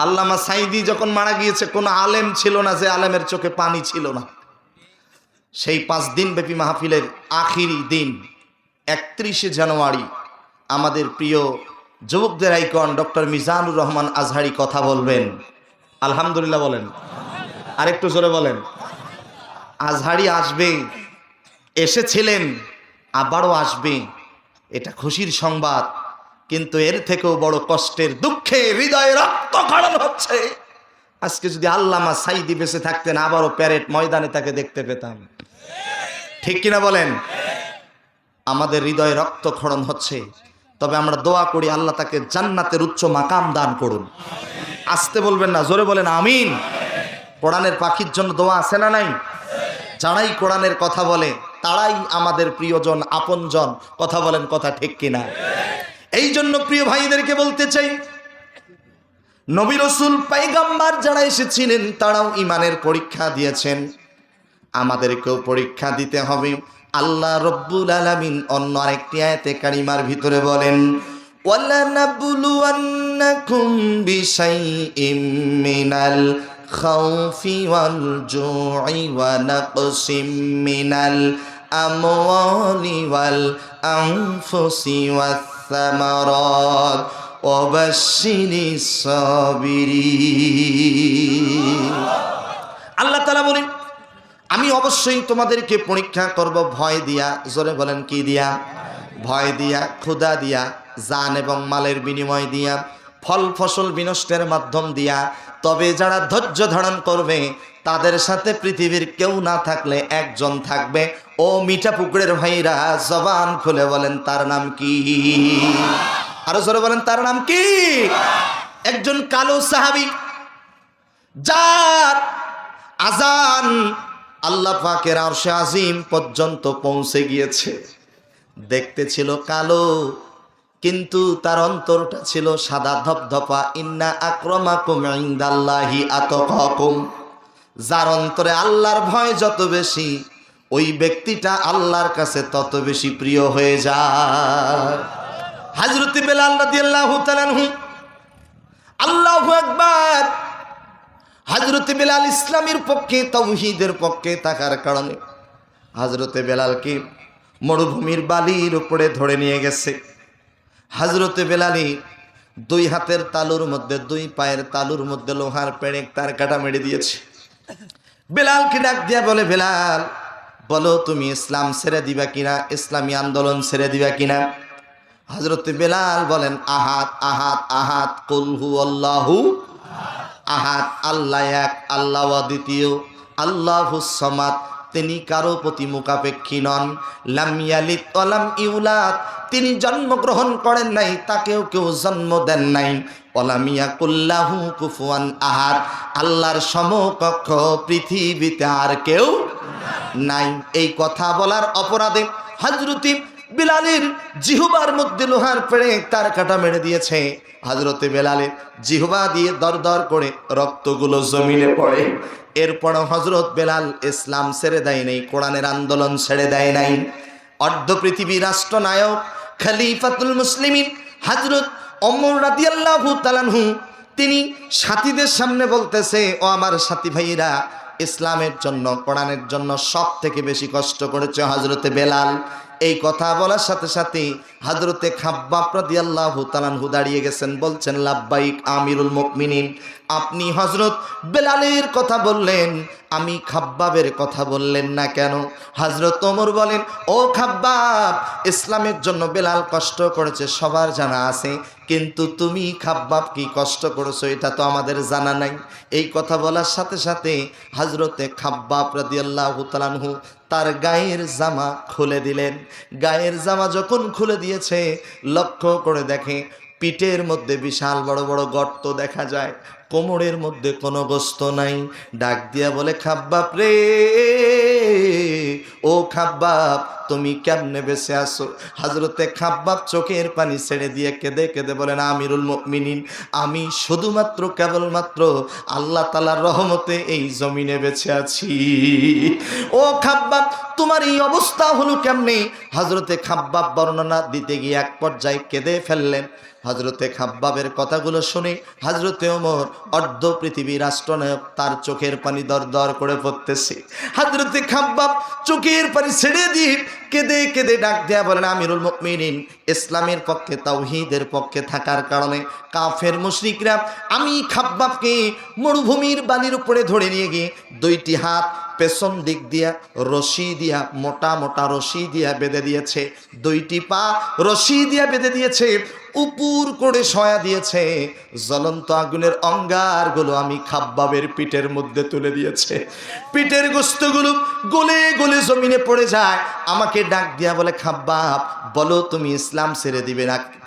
আল্লামা সাঈদী যখন মারা গিয়েছে, কোনো আলেম ছিল না যে আলেমের চোখে পানি ছিল না। সেই 5 দিন ব্যাপী মাহফিলের আখিরি দিন 31শে জানুয়ারি আমাদের প্রিয় যুবকদের আইকন ডক্টর মিজানুর রহমান আজহারি কথা বলবেন। আলহামদুলিল্লাহ বলেন, আরেকটু জোরে বলেন। আজহারি আসবে, এসেছিলেন, আবারও আসবে, এটা খুশির সংবাদ। কিন্তু এর থেকেও বড় কষ্টের, দুঃখে হৃদয়ে রক্তক্ষরণ হচ্ছে, আজকে যদি আল্লামা সাঈদী বেঁচে থাকতেন, আবারও প্যারেড ময়দানে তাকে দেখতে পেতাম, ঠিক কিনা বলেন? আমাদের হৃদয়ে রক্তক্ষরণ হচ্ছে। তবে আমরা দোয়া করি আল্লাহ তাকে জান্নাতের উচ্চ মাকাম দান করুন। আসতে বলবেন না, জোরে বলেন আমিন। কোরআনের পাখির জন্য দোয়া আছে না নাই? যারাই কোরআনের কথা বলে তারাই আমাদের প্রিয়জন, আপনজন। কথা বলেন, কথা ঠিক কিনা? এই জন্য প্রিয় ভাইদেরকে বলতে চাই, নবী রাসূল পয়গম্বর যারা এসেছিলেন তারাও ঈমানের পরীক্ষা দিয়েছেন, আমাদেরকেও পরীক্ষা দিতে হবে। আল্লাহ রব্বুল আলামিন অন্য আরেকটি আয়াতে কারিমার ভিতরে বলেন, ওয়ালানাবলুওয়ান্নাকুম বিশাইইম মিনাল খাউফি ওয়াল জুই ওয়া নাকসিম মিনাল আমওয়ালি ওয়াল আনফুসি ওয়াস সামারাত ওয়া বাশশিরিস সাবিরিন। আল্লাহ তাআলা বলেন, আমি অবশ্যই তোমাদেরকে পরীক্ষা করব ভয় দিয়া। জোরে বলেন কি দিয়া? ভয় দিয়া, ক্ষুধা দিয়া, জান এবং মালের বিনিময় দিয়া, ফল ফসল বিনষ্টের মাধ্যম দিয়া। তবে যারা ধৈর্য ধারণ করবে তাদের সাথে পৃথিবীর কেউ না থাকলে একজন থাকবে। ও মিঠা পুকুরের ভাইরা, জবান খুলে বলেন তার নাম কি? আরো জোরে বলেন তার নাম কি? একজন কালো সাহাবী, যার আজান আল্লাহ পাকের আরশে আজিম পর্যন্ত পৌঁছে গিয়েছে। দেখতে ছিল কালো, কিন্তু তার অন্তরটা ছিল সাদা ধপধপা। ইন্না আকরামাকুম ইনদাল্লাহি আতকাকুম। যার অন্তরে আল্লাহর ভয় যত বেশি, ওই ব্যক্তিটা আল্লাহর কাছে তত বেশি প্রিয় হয়ে যায়। হযরত বেলাল রাদিয়াল্লাহু তাআলা আনহু, আল্লাহু আকবার। হযরত বেলাল ইসলামের পক্ষে, তাওহীদের পক্ষে থাকার কারণে হযরত বেলালকে মরুভূমির বালির উপরে ধরে নিয়ে গেছে। হযরত বেলালই 2 হাতের তালুর মধ্যে, 2 পায়ের তালুর মধ্যে লোহার পেরেক তার কাটা মেরে দিয়েছে। বেলালকে ডাক দিয়া বলে, বেলাল বলো তুমি ইসলাম ছেড়ে দিবা কিনা, ইসলামী আন্দোলন ছেড়ে দিবা কিনা? হযরত বেলাল বলেন, আহাদ আহাদ আহাদ, কুল হুয়াল্লাহু আহাদ, আল্লাহ এক, আল্লাহ দ্বিতীয়, আল্লাহুস সামাদ, তিনি কারো প্রতি মুখাপেক্ষী নন। লাম ইয়ালিদ ওয়া লাম ইউলাদ, তিনি জন্মগ্রহণ করেন নাই, তাকেও কেউ জন্ম দেন নাই। ওয়া লাম ইয়াকুল লাহু কুফুয়ান আহাদ, আল্লাহর সমকক্ষ পৃথিবীতে আর কেউ নাই। এই কথা বলার অপরাধে হযরত বেলালের জিহ্বার মধ্যে লোহার পেরেক তার কাটা মেরে দিয়েছে। হযরত বেলালের জিহ্বা দিয়ে দরদর করে রক্তগুলো জমিনে পড়ে। এরপর হযরত বেলাল ইসলাম ছেড়ে দেয় নাই, কোরআনের আন্দোলন ছেড়ে দেয় নাই। অর্ধ পৃথিবী রাষ্ট্রনায়ক খলিফাতুল মুসলিমিন হযরত ওমর রাদিয়াল্লাহু তাআলা আনহু, তিনি সাথীদের সামনে বলতেছে, ও আমার সাথী ভাইরা, ইসলামের জন্য, কোরআনের জন্য সব থেকে বেশি কষ্ট করেছে হযরত বেলাল। এই কথা বলার সাথে সাথে হযরতে খাব্বাব রাদিয়াল্লাহু তাআলা আনহু দাঁড়িয়ে গেছেন, বলছেন লাব্বাইক আমিরুল মুমিনিন। আপনি হযরত বেলালের কথা বললেন, আমি খাব্বাবের কথা বললেন না কেন? হযরত ওমর বলেন, ও খাব্বাব, ইসলামের জন্য বেলাল কষ্ট করেছে সবার জানা আছে, কিন্তু তুমি খাব্বাব কি কষ্ট করেছো এটা তো আমাদের জানা নাই। এই কথা বলার সাথে সাথে হযরতে খাব্বাব রাদিয়াল্লাহু তাআলা আনহু তার গায়ের জামা খুলে দিলেন। গায়ের জামা যখন খুলে দিয়েছে, লক্ষ্য করে দেখে পিঠের মধ্যে বিশাল বড় বড় গর্ত দেখা যায়, কোমরের মধ্যে কোনো গোস্ত নাই। ডাক দিয়া বলে, খাব্বাব রে, ও খাব্বাব, তুমি কেমনে বেঁচে আসো? হযরতে খাব্বাব চোখের পানি ছেড়ে দিয়ে কেঁদে কেঁদে বলেন, আমিরুল মুমিনিন, আমি শুধুমাত্র কেবলমাত্র আল্লাহ তাআলার রহমতে এই জমিনে বেঁচে আছি। ও খাব্বাব, তোমার এই অবস্থা হলো কেমনে? হযরতে খাব্বাব বর্ণনা দিতে গিয়ে এক পর্যায়ে কেঁদে ফেললেন। হযরতে খাব্বাবের কথাগুলো শুনে হযরতে ওমর অর্ধ পৃথিবী রাষ্ট্রনায়ক, তার চোখের পানি দর দর করে পড়তেছে। হযরতে খাব্বাব চোখের পানি ছেড়ে দিয়ে কেঁদে কেঁদে ডাক দেয়া বলেন, আমিরুল মুমিনিন, ইসলামের পক্ষে তাওহীদের পক্ষে থাকার কারণে কাফের মুশরিকরা আমি খাব্বাবকে মরুভূমির বালির উপরে ধরে নিয়ে গিয়ে দুইটি হাত পেছন দিক দিয়া রশি দিয়া, মোটা মোটা রশি দিয়া বেঁধে দিয়েছে, দুইটি পা রশি দিয়া বেঁধে দিয়েছে, উপর করে সয়া দিয়েছে, জ্বলন্ত আগুনের অঙ্গারগুলো আমি খাব্বাবের পিঠের মধ্যে তুলে দিয়েছে। পিঠের গোস্তগুলো গলে গলে জমিনে পড়ে যায়। আমাকে ডাক দিয়া বলে, খাব্বাব, বলো তুমি ইসলাম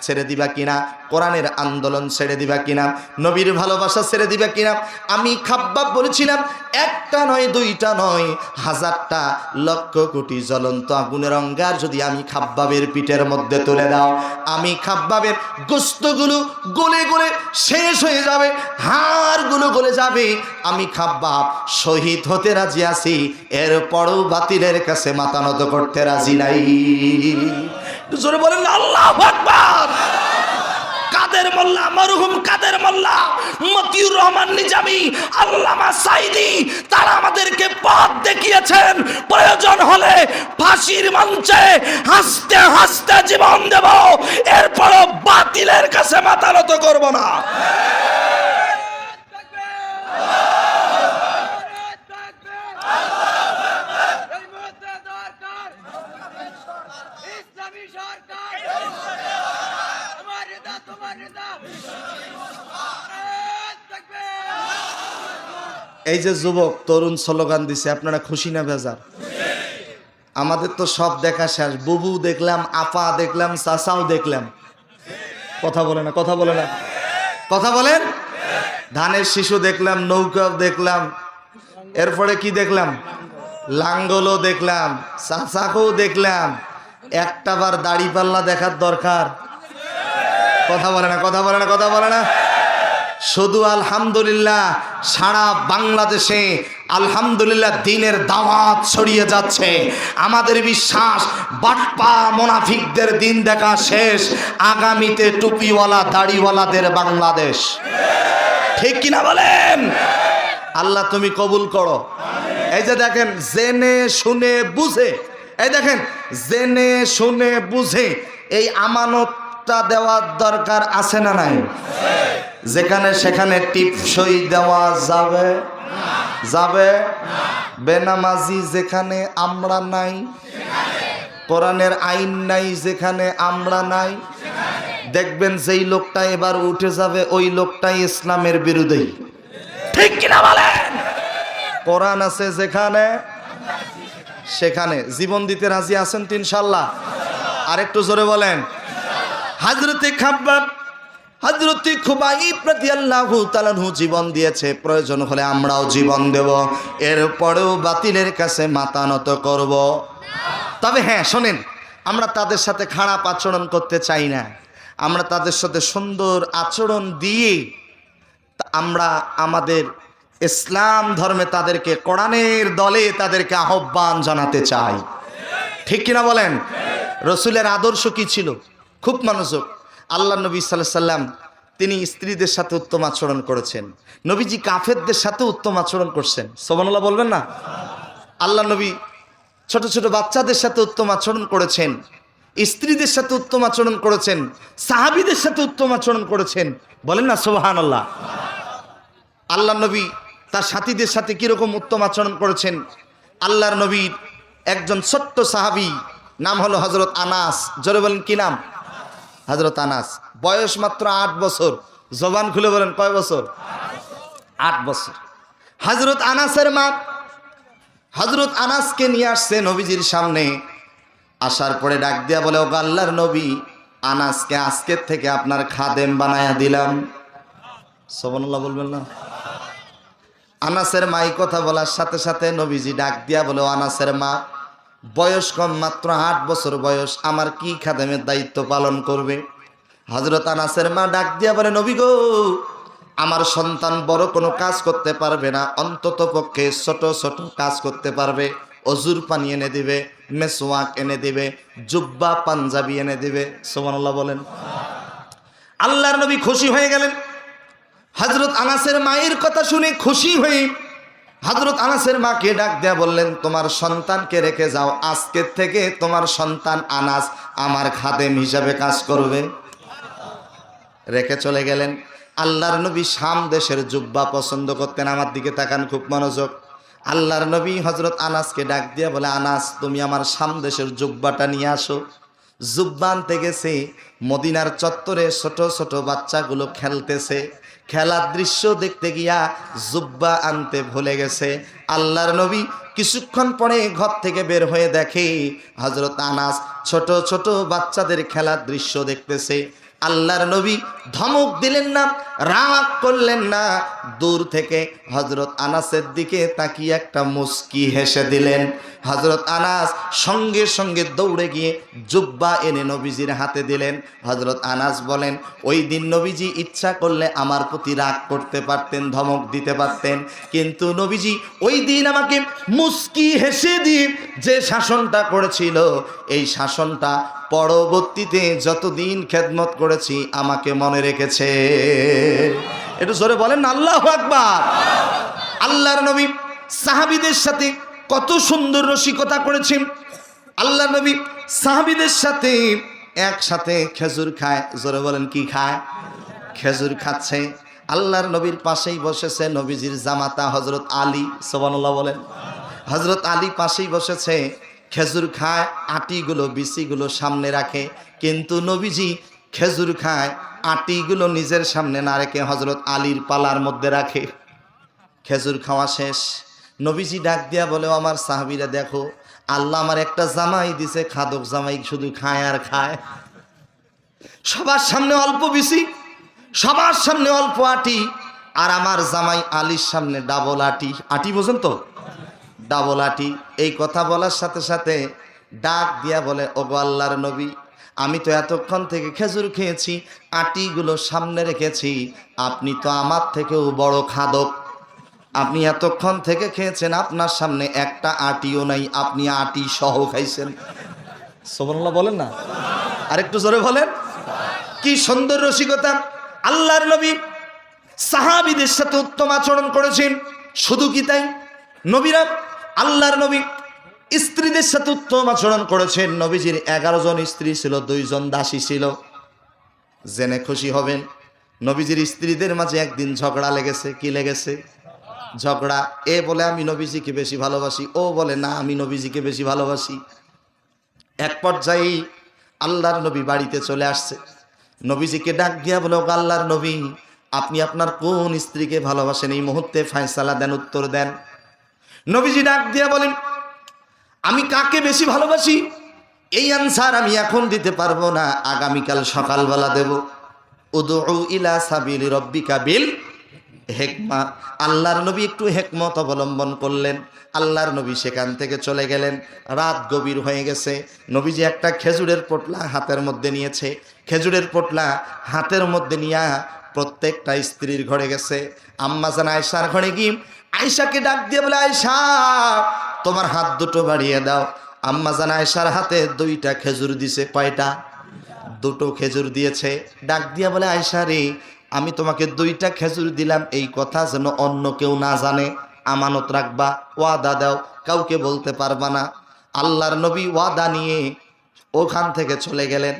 ছেড়ে দিবা কিনা, কোরআনের আন্দোলন ছেড়ে দিবা কিনা, নবীর ভালোবাসা ছেড়ে দিবা কিনা? আমি খাব্বাব বলেছিলাম, একটা নয়, দুইটা নয়, হাজারটা, লক্ষ কোটি জ্বলন্ত আগুনের অঙ্গার যদি আমি খাব্বাবের পিঠের মধ্যে তুলে দাও, আমি খাব্বাবের গোস্তগুলো গলে গলে শেষ হয়ে যাবে, হাড়গুলো গলে যাবে, আমি খাব্বাব শহীদ হতে রাজি আছি, এরপরও বাতিলের কাছে মাথা নত করতে রাজি নাই। জোরে বলেন আল্লাহু আকবার। কাদের মোল্লা, মরহুম কাদের মোল্লা, মতিউর রহমান নিজামী, আল্লামা সাইদি, তারা আমাদেরকে পথ দেখিয়েছেন। প্রয়োজন হলে ফাঁসির মঞ্চে হাসতে হাসতে জীবন দেব, এরপরও বাতিলের কাছে মাথা নত করব না। এই যে যুবক তরুণ স্লোগান দিছে, আপনারা খুশি না বেজার? আমাদের তো সব দেখা শেষ। বুবু দেখলাম, আপা দেখলাম, চাচাও দেখলাম। কথা বলে না, কথা বলে না, কথা বলেন। ধানের শিশু দেখলাম, নৌকাও দেখলাম, এরপরে কি দেখলাম, লাঙ্গলও দেখলাম, চাচাকেও দেখলাম। একটাবার দাড়ি পাল্লা দেখার দরকার। কথা বলে না, কথা বলে না, কথা বলে না। শুধু আলহামদুলিল্লাহ, সারা বাংলাদেশে আলহামদুলিল্লাহ দ্বীনের দাওয়াত ছড়িয়ে যাচ্ছে। আমাদের বিশ্বাস, বাটপা মুনাফিকদের দিন দেখা শেষ, আগামীতে টুপিওয়ালা দাড়িওয়ালাদের বাংলাদেশ। ঠিক কিনা বলেন? আল্লাহ তুমি কবুল করো। এই যে দেখেন, জেনে শুনে বুঝে, এই দেখেন জেনে শুনে বুঝে এই আমানতটা দেওয়ার দরকার আছে না নাই? যেখানে সেখানে টিপসই দেওয়া যাবে যাবে বেনামাজি যেখানে আমরা নাই, কোরআনের আইন নাই যেখানে আমরা নাই, দেখবেন যেই লোকটা এবার উঠে যাবে ওই লোকটাই ইসলামের বিরোধী। ঠিক কিনা বলেন? কোরআন আছে যেখানে সেখানে জীবন দিতে রাজি আছেন তো ইনশাআল্লাহ? আরেকটু জোরে বলেন। হযরতে খাব্বাব, হযরতে খুবাইব রাদিয়াল্লাহু তাআলা আনহু জীবন দিয়েছে, প্রয়োজন হলে আমরাও জীবন দেব, এরপরেও বাতিলের কাছে মাথা নত করব। তবে হ্যাঁ শোনেন, আমরা তাদের সাথে খারাপ আচরণ করতে চাই না, আমরা তাদের সাথে সুন্দর আচরণ দিয়ে আমরা আমাদের ইসলাম ধর্মে তাদেরকে, কোরআনের দলে তাদেরকে আহ্বান জানাতে চাই। ঠিক কিনা বলেন? রসুলের আদর্শ কি ছিল? খুব মনোযোগ। আল্লাহ নবী সাল্লাল্লাহু আলাইহি সাল্লাম তিনি স্ত্রীদের সাথে উত্তম আচরণ করেছেন, নবীজি কাফেরদের সাথে উত্তম আচরণ করছেন। সুবহানাল্লাহ বলবেন না? আল্লাহ নবী ছোট ছোট বাচ্চাদের সাথে উত্তম আচরণ করেছেন, স্ত্রীদের সাথে উত্তম আচরণ করেছেন, সাহাবীদের সাথে উত্তম আচরণ করেছেন। বলেন না সুবহানাল্লাহ। আল্লাহ নবী তার সাথীদের সাথে কিরকম উত্তম আচরণ করেছেন। আল্লাহর নবীর একজন ছোট্ট সাহাবী নাম হলো হযরত আনাস। জোরে বলেন কি নাম? হযরত আনাস। বয়স মাত্র 8 বছর। জবান খুলে বলেন কয় বছর? 8 বছর। হযরত আনাসের মা হযরত আনাসকে নিয়ে আসছে নবীজির সামনে। আসার পরে ডাক দিয়া বলে, ওগো আল্লাহর নবী, আনাসকে আজকের থেকে আপনার খাদেম বানায়া দিলাম। সুবহানাল্লাহ বলবেন না? আনাসের মা এই কথা বলার সাথে সাথে নবীজি ডাক দিয়া বলে, আনাসের মা, বয়স কম, মাত্র 8 বছর বয়স, আমার কি খাদেমের দায়িত্ব পালন করবে? হযরত আনাসের মা ডাক দিয়া বলে, নবী গো, আমার সন্তান বড় কোনো কাজ করতে পারবে না, অন্তত পক্ষে ছোট ছোট কাজ করতে পারবে। অজুর পানি এনে দিবে, মেসওয়াক এনে দিবে, জুব্বা পাঞ্জাবি এনে দিবে। সুবহানাল্লাহ বলেন। আল্লাহর নবী খুশি হয়ে গেলেন। হযরত আনাসের মায়ের কথা শুনে খুশি হয়ে হযরত আনাসের মাকে ডাক দেয়া বললেন, তোমার সন্তানকে রেখে যাও, আজকের থেকে তোমার সন্তান আনাস আমার খাদেম হিসাবে কাজ করবে। রেখে চলে গেলেন। আল্লাহর নবী শাম দেশের জুব্বা পছন্দ করতেন। আমার দিকে তাকান, খুব মনোযোগ। আল্লাহর নবী হযরত আনাসকে ডাক দিয়ে বলে, আনাস, তুমি আমার শাম দেশের জুব্বাটা নিয়ে আসো। জুব্বা আনতে গেছে। মদিনার চত্বরে ছোট ছোট বাচ্চাগুলো খেলতেছে। খেলার দৃশ্য দেখতে গিয়া জুব্বা আনতে ভুলে গেছে। আল্লাহর নবী কিছুক্ষণ পরে ঘর থেকে বের হয়ে দেখে হযরত আনাস ছোট ছোট বাচ্চাদের খেলার দৃশ্য দেখতেছে। আল্লাহর নবী ধমক দিলেন না, রাগ করলেন না, দূর থেকে হযরত আনাসের দিকে তাকিয়ে একটা মুস্কি হেসে দিলেন। হযরত আনাস সঙ্গে সঙ্গে দৌড়ে গিয়ে জুব্বা এনে নবীজির হাতে দিলেন। হযরত আনাস বলেন, ওই দিন নবীজি ইচ্ছা করলে আমার প্রতি রাগ করতে পারতেন, ধমক দিতে পারতেন, কিন্তু নবীজি ওই দিন আমাকে মুস্কি হেসে দিয়ে যে শাসনটা করেছিল, এই শাসনটা পরবর্তীতে যতদিন খেদমত করেছি আমাকে মনে রেখেছে। একটু জোরে বলেন না আল্লাহু আকবার। আল্লাহর নবী সাহাবীদের সাথে কত সুন্দর রসিকতা করেছেন। আল্লাহর নবী সাহাবীদের সাথে একসাথে খেজুর খায়। জোরে বলেন কি খায়? খেজুর খাচ্ছে। আল্লাহর নবীর পাশেই বসেছে নবীজির জামাতা হযরত আলী। সুবহানাল্লাহ বলেন। হযরত আলী পাশেই বসেছে, খেজুর খায়, আটিগুলো বিচিগুলো সামনে রাখে, কিন্তু নবীজি খেজুর খায়, আটিগুলো নিজের সামনে না রেখে হযরত আলীর পালার মধ্যে রাখে। খেজুর খাওয়া শেষ। নবীজি ডাক দিয়া বলে, আমার সাহাবীরা দেখো, আল্লাহ আমার একটা জামাই দিছে, খাদক জামাই, শুধু খায় আর খায়। সবার সামনে অল্প বিচি, সবার সামনে অল্প আটি, আর আমার জামাই আলীর সামনে ডাবল আটি। আটি বোঝেন তো? ডাবল আটি। এই কথা বলার সাথে সাথে ডাক দিয়া বলে, ওগো আল্লাহর নবী, আমি তো এতক্ষণ থেকে খেজুর খেয়েছি, আটিগুলো সামনে রেখেছি, আপনি তো আমার থেকেও বড় খাদক। আপনি এতক্ষণ থেকে খেয়েছেন, আপনার সামনে একটা আটিও নাই, আপনি আটি সহ খাইছেন। সুবহানাল্লাহ বলেন না? আরেকটু জোরে বলেন। কি সুন্দর রসিকতা! আল্লাহর নবী সাহাবীদের সাথে উত্তম আচরণ করেছেন। শুধু কি তাই, নবীরা আল্লাহর নবী স্ত্রীদের সাথে উত্তম আচরণ করেছেন। নবীজির 11 জন স্ত্রী ছিল, 2 জন দাসী ছিল। জেনে খুশি হবেন, নবীজির স্ত্রীদের মাঝে একদিন ঝগড়া লেগেছে। কি লেগেছে? ঝগড়া। এ বলে আমি নবীজিকে বেশি ভালোবাসি, ও বলে না আমি নবীজিকে বেশি ভালোবাসি। এক পর্যায়ে আল্লাহর নবী বাড়িতে চলে আসছে। নবীজিকে ডাক দিয়া বলে, ওগো আল্লাহর নবী, আপনি আপনার কোন স্ত্রীকে ভালোবাসেন, এই মুহূর্তে ফয়সালা দেন, উত্তর দেন। নবীজি ডাক দিয়া বলেন, আমি কাকে বেশি ভালোবাসি এই আনসার আমি এখন দিতে পারবো না, আগামীকাল সকালবেলা দেব। উদউ ইলা সাবিলি রব্বিকা বিল হিকমা। আল্লাহর নবী একটু হিকমত অবলম্বন করলেন। আল্লাহর নবী সেখান থেকে চলে গেলেন। রাত গভীর হয়ে গেছে। নবীজি একটা খেজুরের পোটলা হাতের মধ্যে নিয়েছে। খেজুরের পোটলা হাতের মধ্যে নিয়ে প্রত্যেকটা স্ত্রীর ঘরে গেছে। আম্মা জান আয়েশার ঘরে গিয়ে আয়েশাকে ডাক দিয়ে বলে, আয়েশা, তোমার হাত দুটো বাড়িয়ে দাও। আম্মা জান আয়েশার হাতে 2টা খেজুর দিছে। কয়টা? 2টো খেজুর দিয়েছে। ডাক দিয়া বলে, আয়েশা রে, আমি তোমাকে 2টা খেজুর দিলাম, এই কথা যেন অন্য কেউ না জানে, আমানত রাখবা, ওয়াদা দাও, কাউকে বলতে পারবা না। আল্লাহর নবী ওয়াদা নিয়ে ওখান থেকে চলে গেলেন,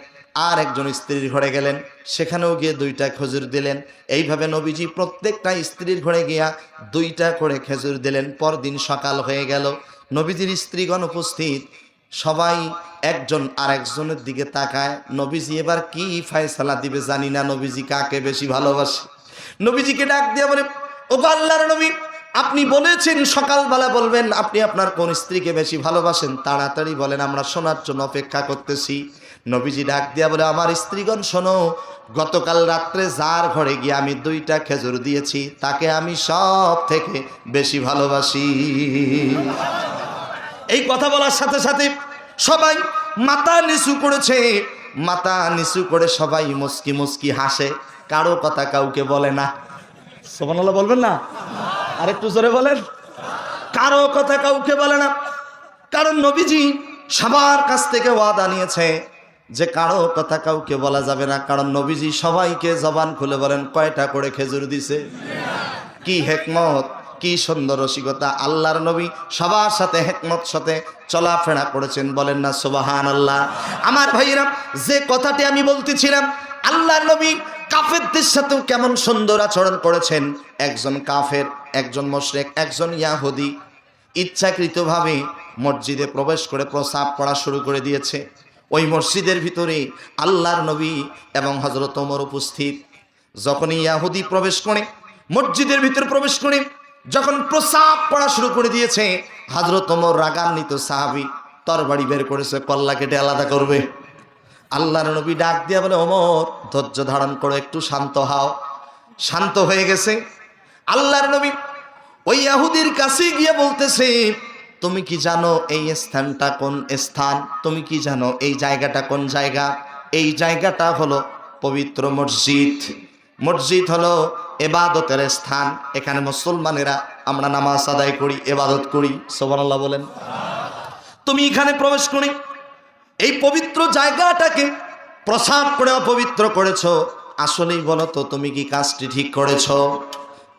আর একজন স্ত্রীর ঘরে গেলেন, সেখানেও গিয়ে 2টা খেজুর দিলেন। এইভাবে নবীজি প্রত্যেকটা স্ত্রীর ঘরে গিয়া 2টা করে খেজুর দিলেন। পরদিন সকাল হয়ে গেল, নবীজির স্ত্রীগণ উপস্থিত, সবাই একজন আর একজনের দিকে তাকায়। নবীজি এবার কি ফয়সালা দিবে জানি না, নবীজি কাকে বেশি ভালোবাসে। নবীজিকে ডাক দিয়ে বলে, ও আল্লাহর নবী, আপনি বলেছেন সকালবেলা বলবেন আপনি আপনার কোন স্ত্রীকে বেশি ভালোবাসেন, তাড়াতাড়ি বলেন, আমরা শোনার জন্য অপেক্ষা করতেছি। নবীজি ডাক দিয়া বলে, আমার স্ত্রীগণ শোনো, গতকাল রাত্রে যার ঘরে গিয়ে আমি 2টা খেজুর দিয়েছি তাকে আমি সব থেকে বেশি ভালোবাসি। এই কথা বলার সাথে সাথে সবাই মাথা নিচু করেছে, মাথা নিচু করে সবাই মুস্কি মুস্কি হাসে, কারো কথা কাউকে বলে না। সুবহানাল্লাহ বলবেন না? আরেকটু জোরে বলেন। কারো কথা কাউকে বলে না, কারণ নবীজি সবার কাছ থেকে ওয়াদা নিয়েছে যে কারো কথা কাউকে বলা যাবে না। কারণ নবীজি সবাইকে জবান খুলে বলেন, কয়টা করে খেজুর দিছে। কি হেকমত, কি সুন্দর রসিকতা। আল্লাহর নবী সবার সাথে হেকমত সাথে চলাফেরা করেছেন, বলেন না সুবহানাল্লাহ। আমার ভাইয়েরা, যে কথাটি আমি বলতেছিলাম, আল্লাহর নবী কাফেরদের সাথেও কেমন সুন্দর আচরণ করেছেন। একজন কাফের, একজন মুশরিক, একজন ইয়াহুদি ইচ্ছাকৃতভাবে মসজিদে প্রবেশ করে প্রস্রাব করা শুরু করে দিয়েছে। ওই মসজিদের ভিতরে আল্লাহর নবী এবং হযরত ওমর উপস্থিত। যখনই ইয়াহুদি প্রবেশ করে, মসজিদের ভিতরে প্রবেশ করে যখন প্রস্রাব করা শুরু করে দিয়েছে, হযরত ওমর রাগান্বিত সাহাবী তরবারি বের করেছে, কল্লা কেটে আলাদা করবে। আল্লাহর নবী ডাক দিয়া বলে, ওমর ধৈর্য ধারণ করো, একটু শান্ত হও। শান্ত হয়ে গেছে। আল্লাহর নবী ওই ইহুদির কাছে গিয়ে বলতেছে, তুমি কি জানো এই স্থানটা কোন স্থান? তুমি কি জানো এই জায়গাটা কোন জায়গা? এই জায়গাটা হলো পবিত্র মসজিদ। মসজিদ হলো ইবাদতের স্থান। এখানে মুসলমানেরা আমরা নামাজ আদায় করি, ইবাদত করি। সুবহানাল্লাহ বলেন। তুমি এখানে প্রবেশ করে এই পবিত্র জায়গাটাকে প্রসাব করে অপবিত্র করেছো। আসলেই বলো তো, তুমি কি কাজটি ঠিক করেছো?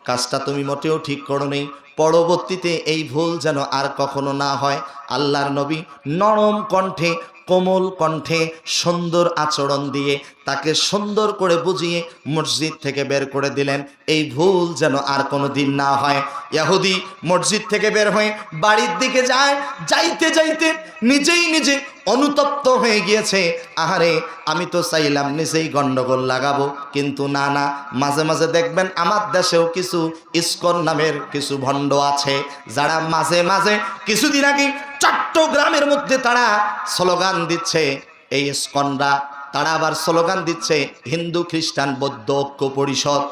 কাজটা তুমি মোটেও ঠিক করোনি। পরবর্তীতে এই ভুল যেন আর কখনো না হয়। আল্লাহর নবী নরম কণ্ঠে, কোমল কণ্ঠে, সুন্দর আচরণ দিয়ে তাকে সুন্দর করে বুঝিয়ে মসজিদ থেকে বের করে দিলেন। এই ভুল যেন আর কোনো দিন না হয়। ইহুদি মসজিদ থেকে বের হয়ে বাড়ির দিকে যায়, যাইতে যাইতে নিজেই নিজে অনুতপ্ত হয়ে গিয়েছে। আহারে, আমি তো চাইলাম নিজেই গন্ডগোল লাগাবো, কিন্তু না না, মাঝে মাঝে দেখবেন আমার দেশেও কিছু ইসকন নামের কিছু ভণ্ড আছে, যারা মাঝে মাঝে কিছুদিন আগে চট্টগ্রামের মধ্যে তারা স্লোগান দিচ্ছে, এই ইসকনরা তারা আবার স্লোগান দিচ্ছে হিন্দু খ্রিস্টান বৌদ্ধ ঐক্য পরিষদ।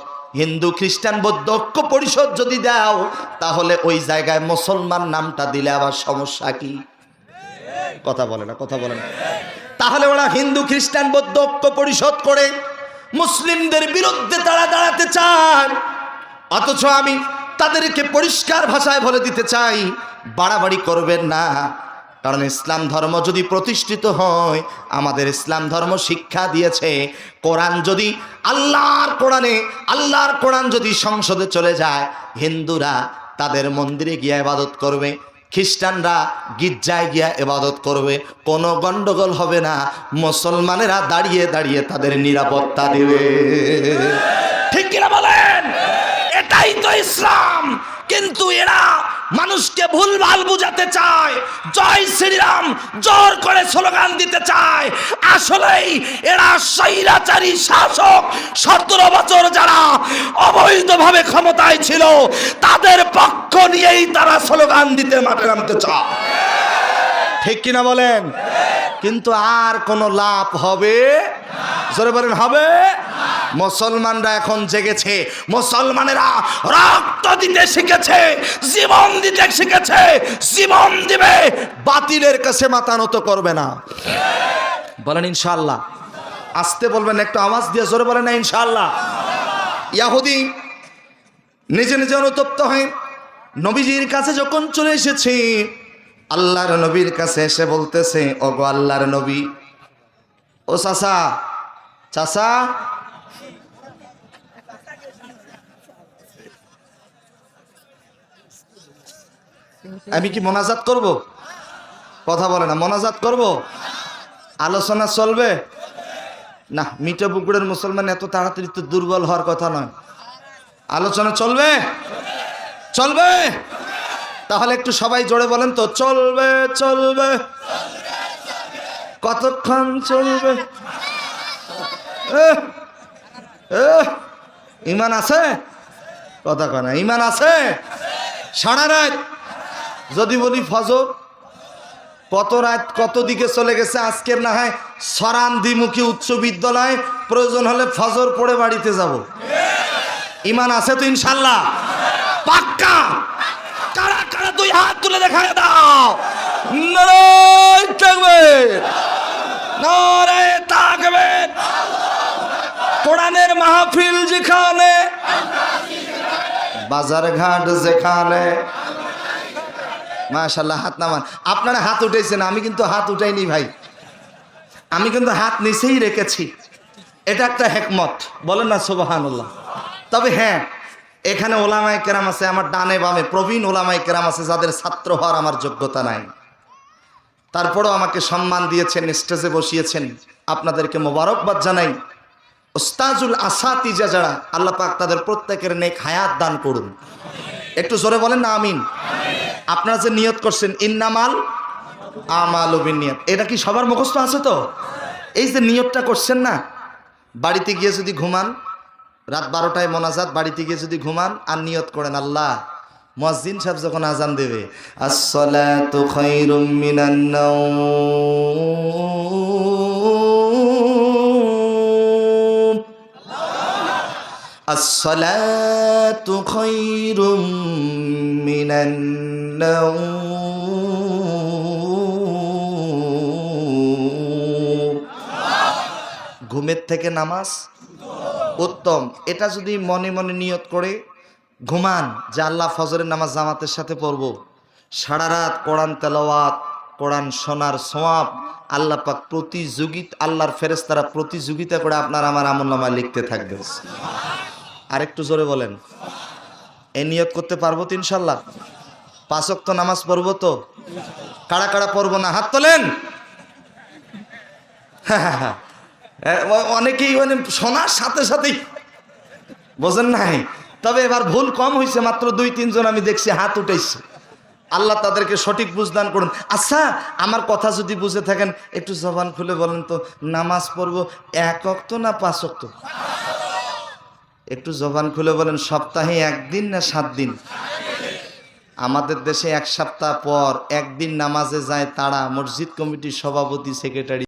হিন্দু খ্রিস্টান বৌদ্ধ ঐক্য পরিষদ যদি দাও, তাহলে ওই জায়গায় মুসলমান নামটা দিলে আবার সমস্যা কি? কথা বলে না, কথা বলে না। তাহলে ওরা হিন্দু খ্রিস্টান বৌদ্ধ ঐক্য পরিষদ করে মুসলিমদের বিরুদ্ধে তারা দাঁড়াতে চায়। অথচ আমি তাদেরকে পরিষ্কার ভাষায় বলে দিতে চাই, বাড়াবাড়ি করবেন না। কারণ ইসলাম ধর্ম যদি প্রতিষ্ঠিত হয়, আমাদের ইসলাম ধর্ম শিক্ষা দিয়েছে, কোরআন যদি আল্লাহর কোরআন যদি সংসদে চলে যায়, হিন্দুরা তাদের মন্দিরে গিয়ে ইবাদত করবে, খ্রিস্টানরা গির্জায় গিয়া ইবাদত করবে, কোনো গন্ডগোল হবে না। মুসলমানেরা দাঁড়িয়ে দাঁড়িয়ে তাদের নিরাপত্তা দেবে। ঠিক কিনা বলেন? এটাই তো ইসলাম। কিন্তু এরা মানুষকে ভুলভাল বুঝাতে চায়, জয় শ্রীরাম জোর করে স্লোগান দিতে চায়। আসলেই এরা স্বৈরাচারী শাসক। 17 বছর যারা অবৈধভাবে ক্ষমতায় ছিল, তাদের পক্ষ নিয়েই তারা স্লোগান দিতে মাঠে নামতে চায়। ঠিক কিনা বলেন? কিন্তু আর কোনো লাভ হবে? জোরে বলেন, হবে? মুসলমানরা এখন জেগেছে, মুসলমানেরা রক্ত দিতে শিখেছে, জীবন দিতে শিখেছে, জীবন দিবে, বাতিলের কাছে মাথা নত করবে না। বলেন ইনশাআল্লাহ। আসতে বলবেন, একটু আওয়াজ দিয়ে জোরে বলেন না ইনশাআল্লাহ। ইহুদি নিজে নিজে অনুতপ্ত হয়ে নবীজির কাছে যখন চলে এসেছে, আল্লাহর নবীর কাছে এসে বলতেছে, ওগো আল্লাহর নবী, ও চাচা, চাচা, আমি কি মোনাজাত করব? কথা বলে না, মোনাজাত করব, আলোচনা চলবে না। মিঠা পুকুরের মুসলমান এত তাড়াতাড়ি তো দুর্বল হওয়ার কথা নয়। আলোচনা চলবে, চলবে। তাহলে একটু সবাই জোরে বলেন তো, চলবে চলবে। কতক্ষণ চলবে? ইমান আছে? কথা কয় না, ইমান আছে? সারা রাত যদি বলি ফজর, কত রাত কত দিকে চলে গেছে। আজকের না হয় সরান দ্বিমুখী উচ্চ বিদ্যালয়, প্রয়োজন হলে ফজর পড়ে বাড়িতে যাব। ইমান আছে তো ইনশাল্লাহ? পাক্কা? কারা কারা দুই হাত তুলে দেখায় দাও। নারায়ে তাকবীর, নারায়ে তাকবীর। কোরআনের মাহফিল যেখানে, বাজার ঘাট যেখানে, মাশাআল্লাহ। হাত নামান। আপনারা হাত উঠেছেন, আমি কিন্তু হাত উঠাইনি ভাই, আমি কিন্তু হাত নিচেই রেখেছি। এটা একটা হিকমত, বলেন না সুবহানাল্লাহ। তবে হ্যাঁ, এখানে ওলামায়ে কেরাম আছে, আমার ডানে বামে প্রবীণ ওলামায়ে কেরাম আছে, যাদের ছাত্র হওয়ার আমার যোগ্যতা নাই, তারপরেও আমাকে সম্মান দিয়েছেন, স্টেজে বসিয়েছেন। আপনাদেরকে মোবারকবাদ জানাই। উস্তাজুল আসাতিজা যারা, আল্লাহ পাক তাদের প্রত্যেকের নেক হায়াত দান করুন। একটু জোরে বলেন না আমিন। আপনারা যে নিয়ত করছেন ইন্নামাল আমালু বিন্নিয়াত, এটা কি সবার মুখস্থ আছে তো? এই যে নিয়তটা করছেন না, বাড়িতে গিয়ে যদি ঘুমান, রাত 12টায় মোনাজাত, বাড়িতে গিয়ে যদি ঘুমান আর নিয়ত করেন, আল্লাহ মুয়াজ্জিন সাহেব যখন আজান দেবে, আসসালাতু খায়রুম মিনান নাওম, আসসালাতু খায়রুম মিনান নাওম, ঘুমের থেকে নামাজ উত্তম। এটা যদি মনে মনে নিয়ত করে ঘুমান যে আল্লাহ ফজরের নামাজ জামাতের সাথে পড়ব, সারা রাত কোরআন তেলাওয়াত, কোরআন শোনার সওয়াব আল্লাহ পাক আল্লাহর ফেরেশতারা প্রতিযোগিতা করে আপনার আমার আমলনামায় লিখতে থাকবে। আর একটু জোরে বলেন, এই নিয়ত করতে পারবো তো ইনশাল্লাহ? 5 ওয়াক্ত নামাজ পড়বো তো? কারা কারা পড়বো না হাত তোলেন। অনেকেই মানে শোনার সাথে সাথেই বোঝেন নাই। তবে এবার ভুল কম হয়েছে, মাত্র 2-3 জন আমি দেখছি হাত উঠেছে। আল্লাহ তাদেরকে সঠিক বুঝদান করুন। আচ্ছা, আমার কথা যদি বুঝে থাকেন একটু জবান খুলে বলেন তো, নামাজ পড়বো 1 ওয়াক্ত না 5 ওয়াক্ত? একটু জবান খুলে বলেন, সপ্তাহে 1 দিন না 7 দিন? আমাদের দেশে 1 সপ্তাহ পর 1 দিন নামাজে যায় তারা মসজিদ কমিটির সভাপতি, সেক্রেটারি।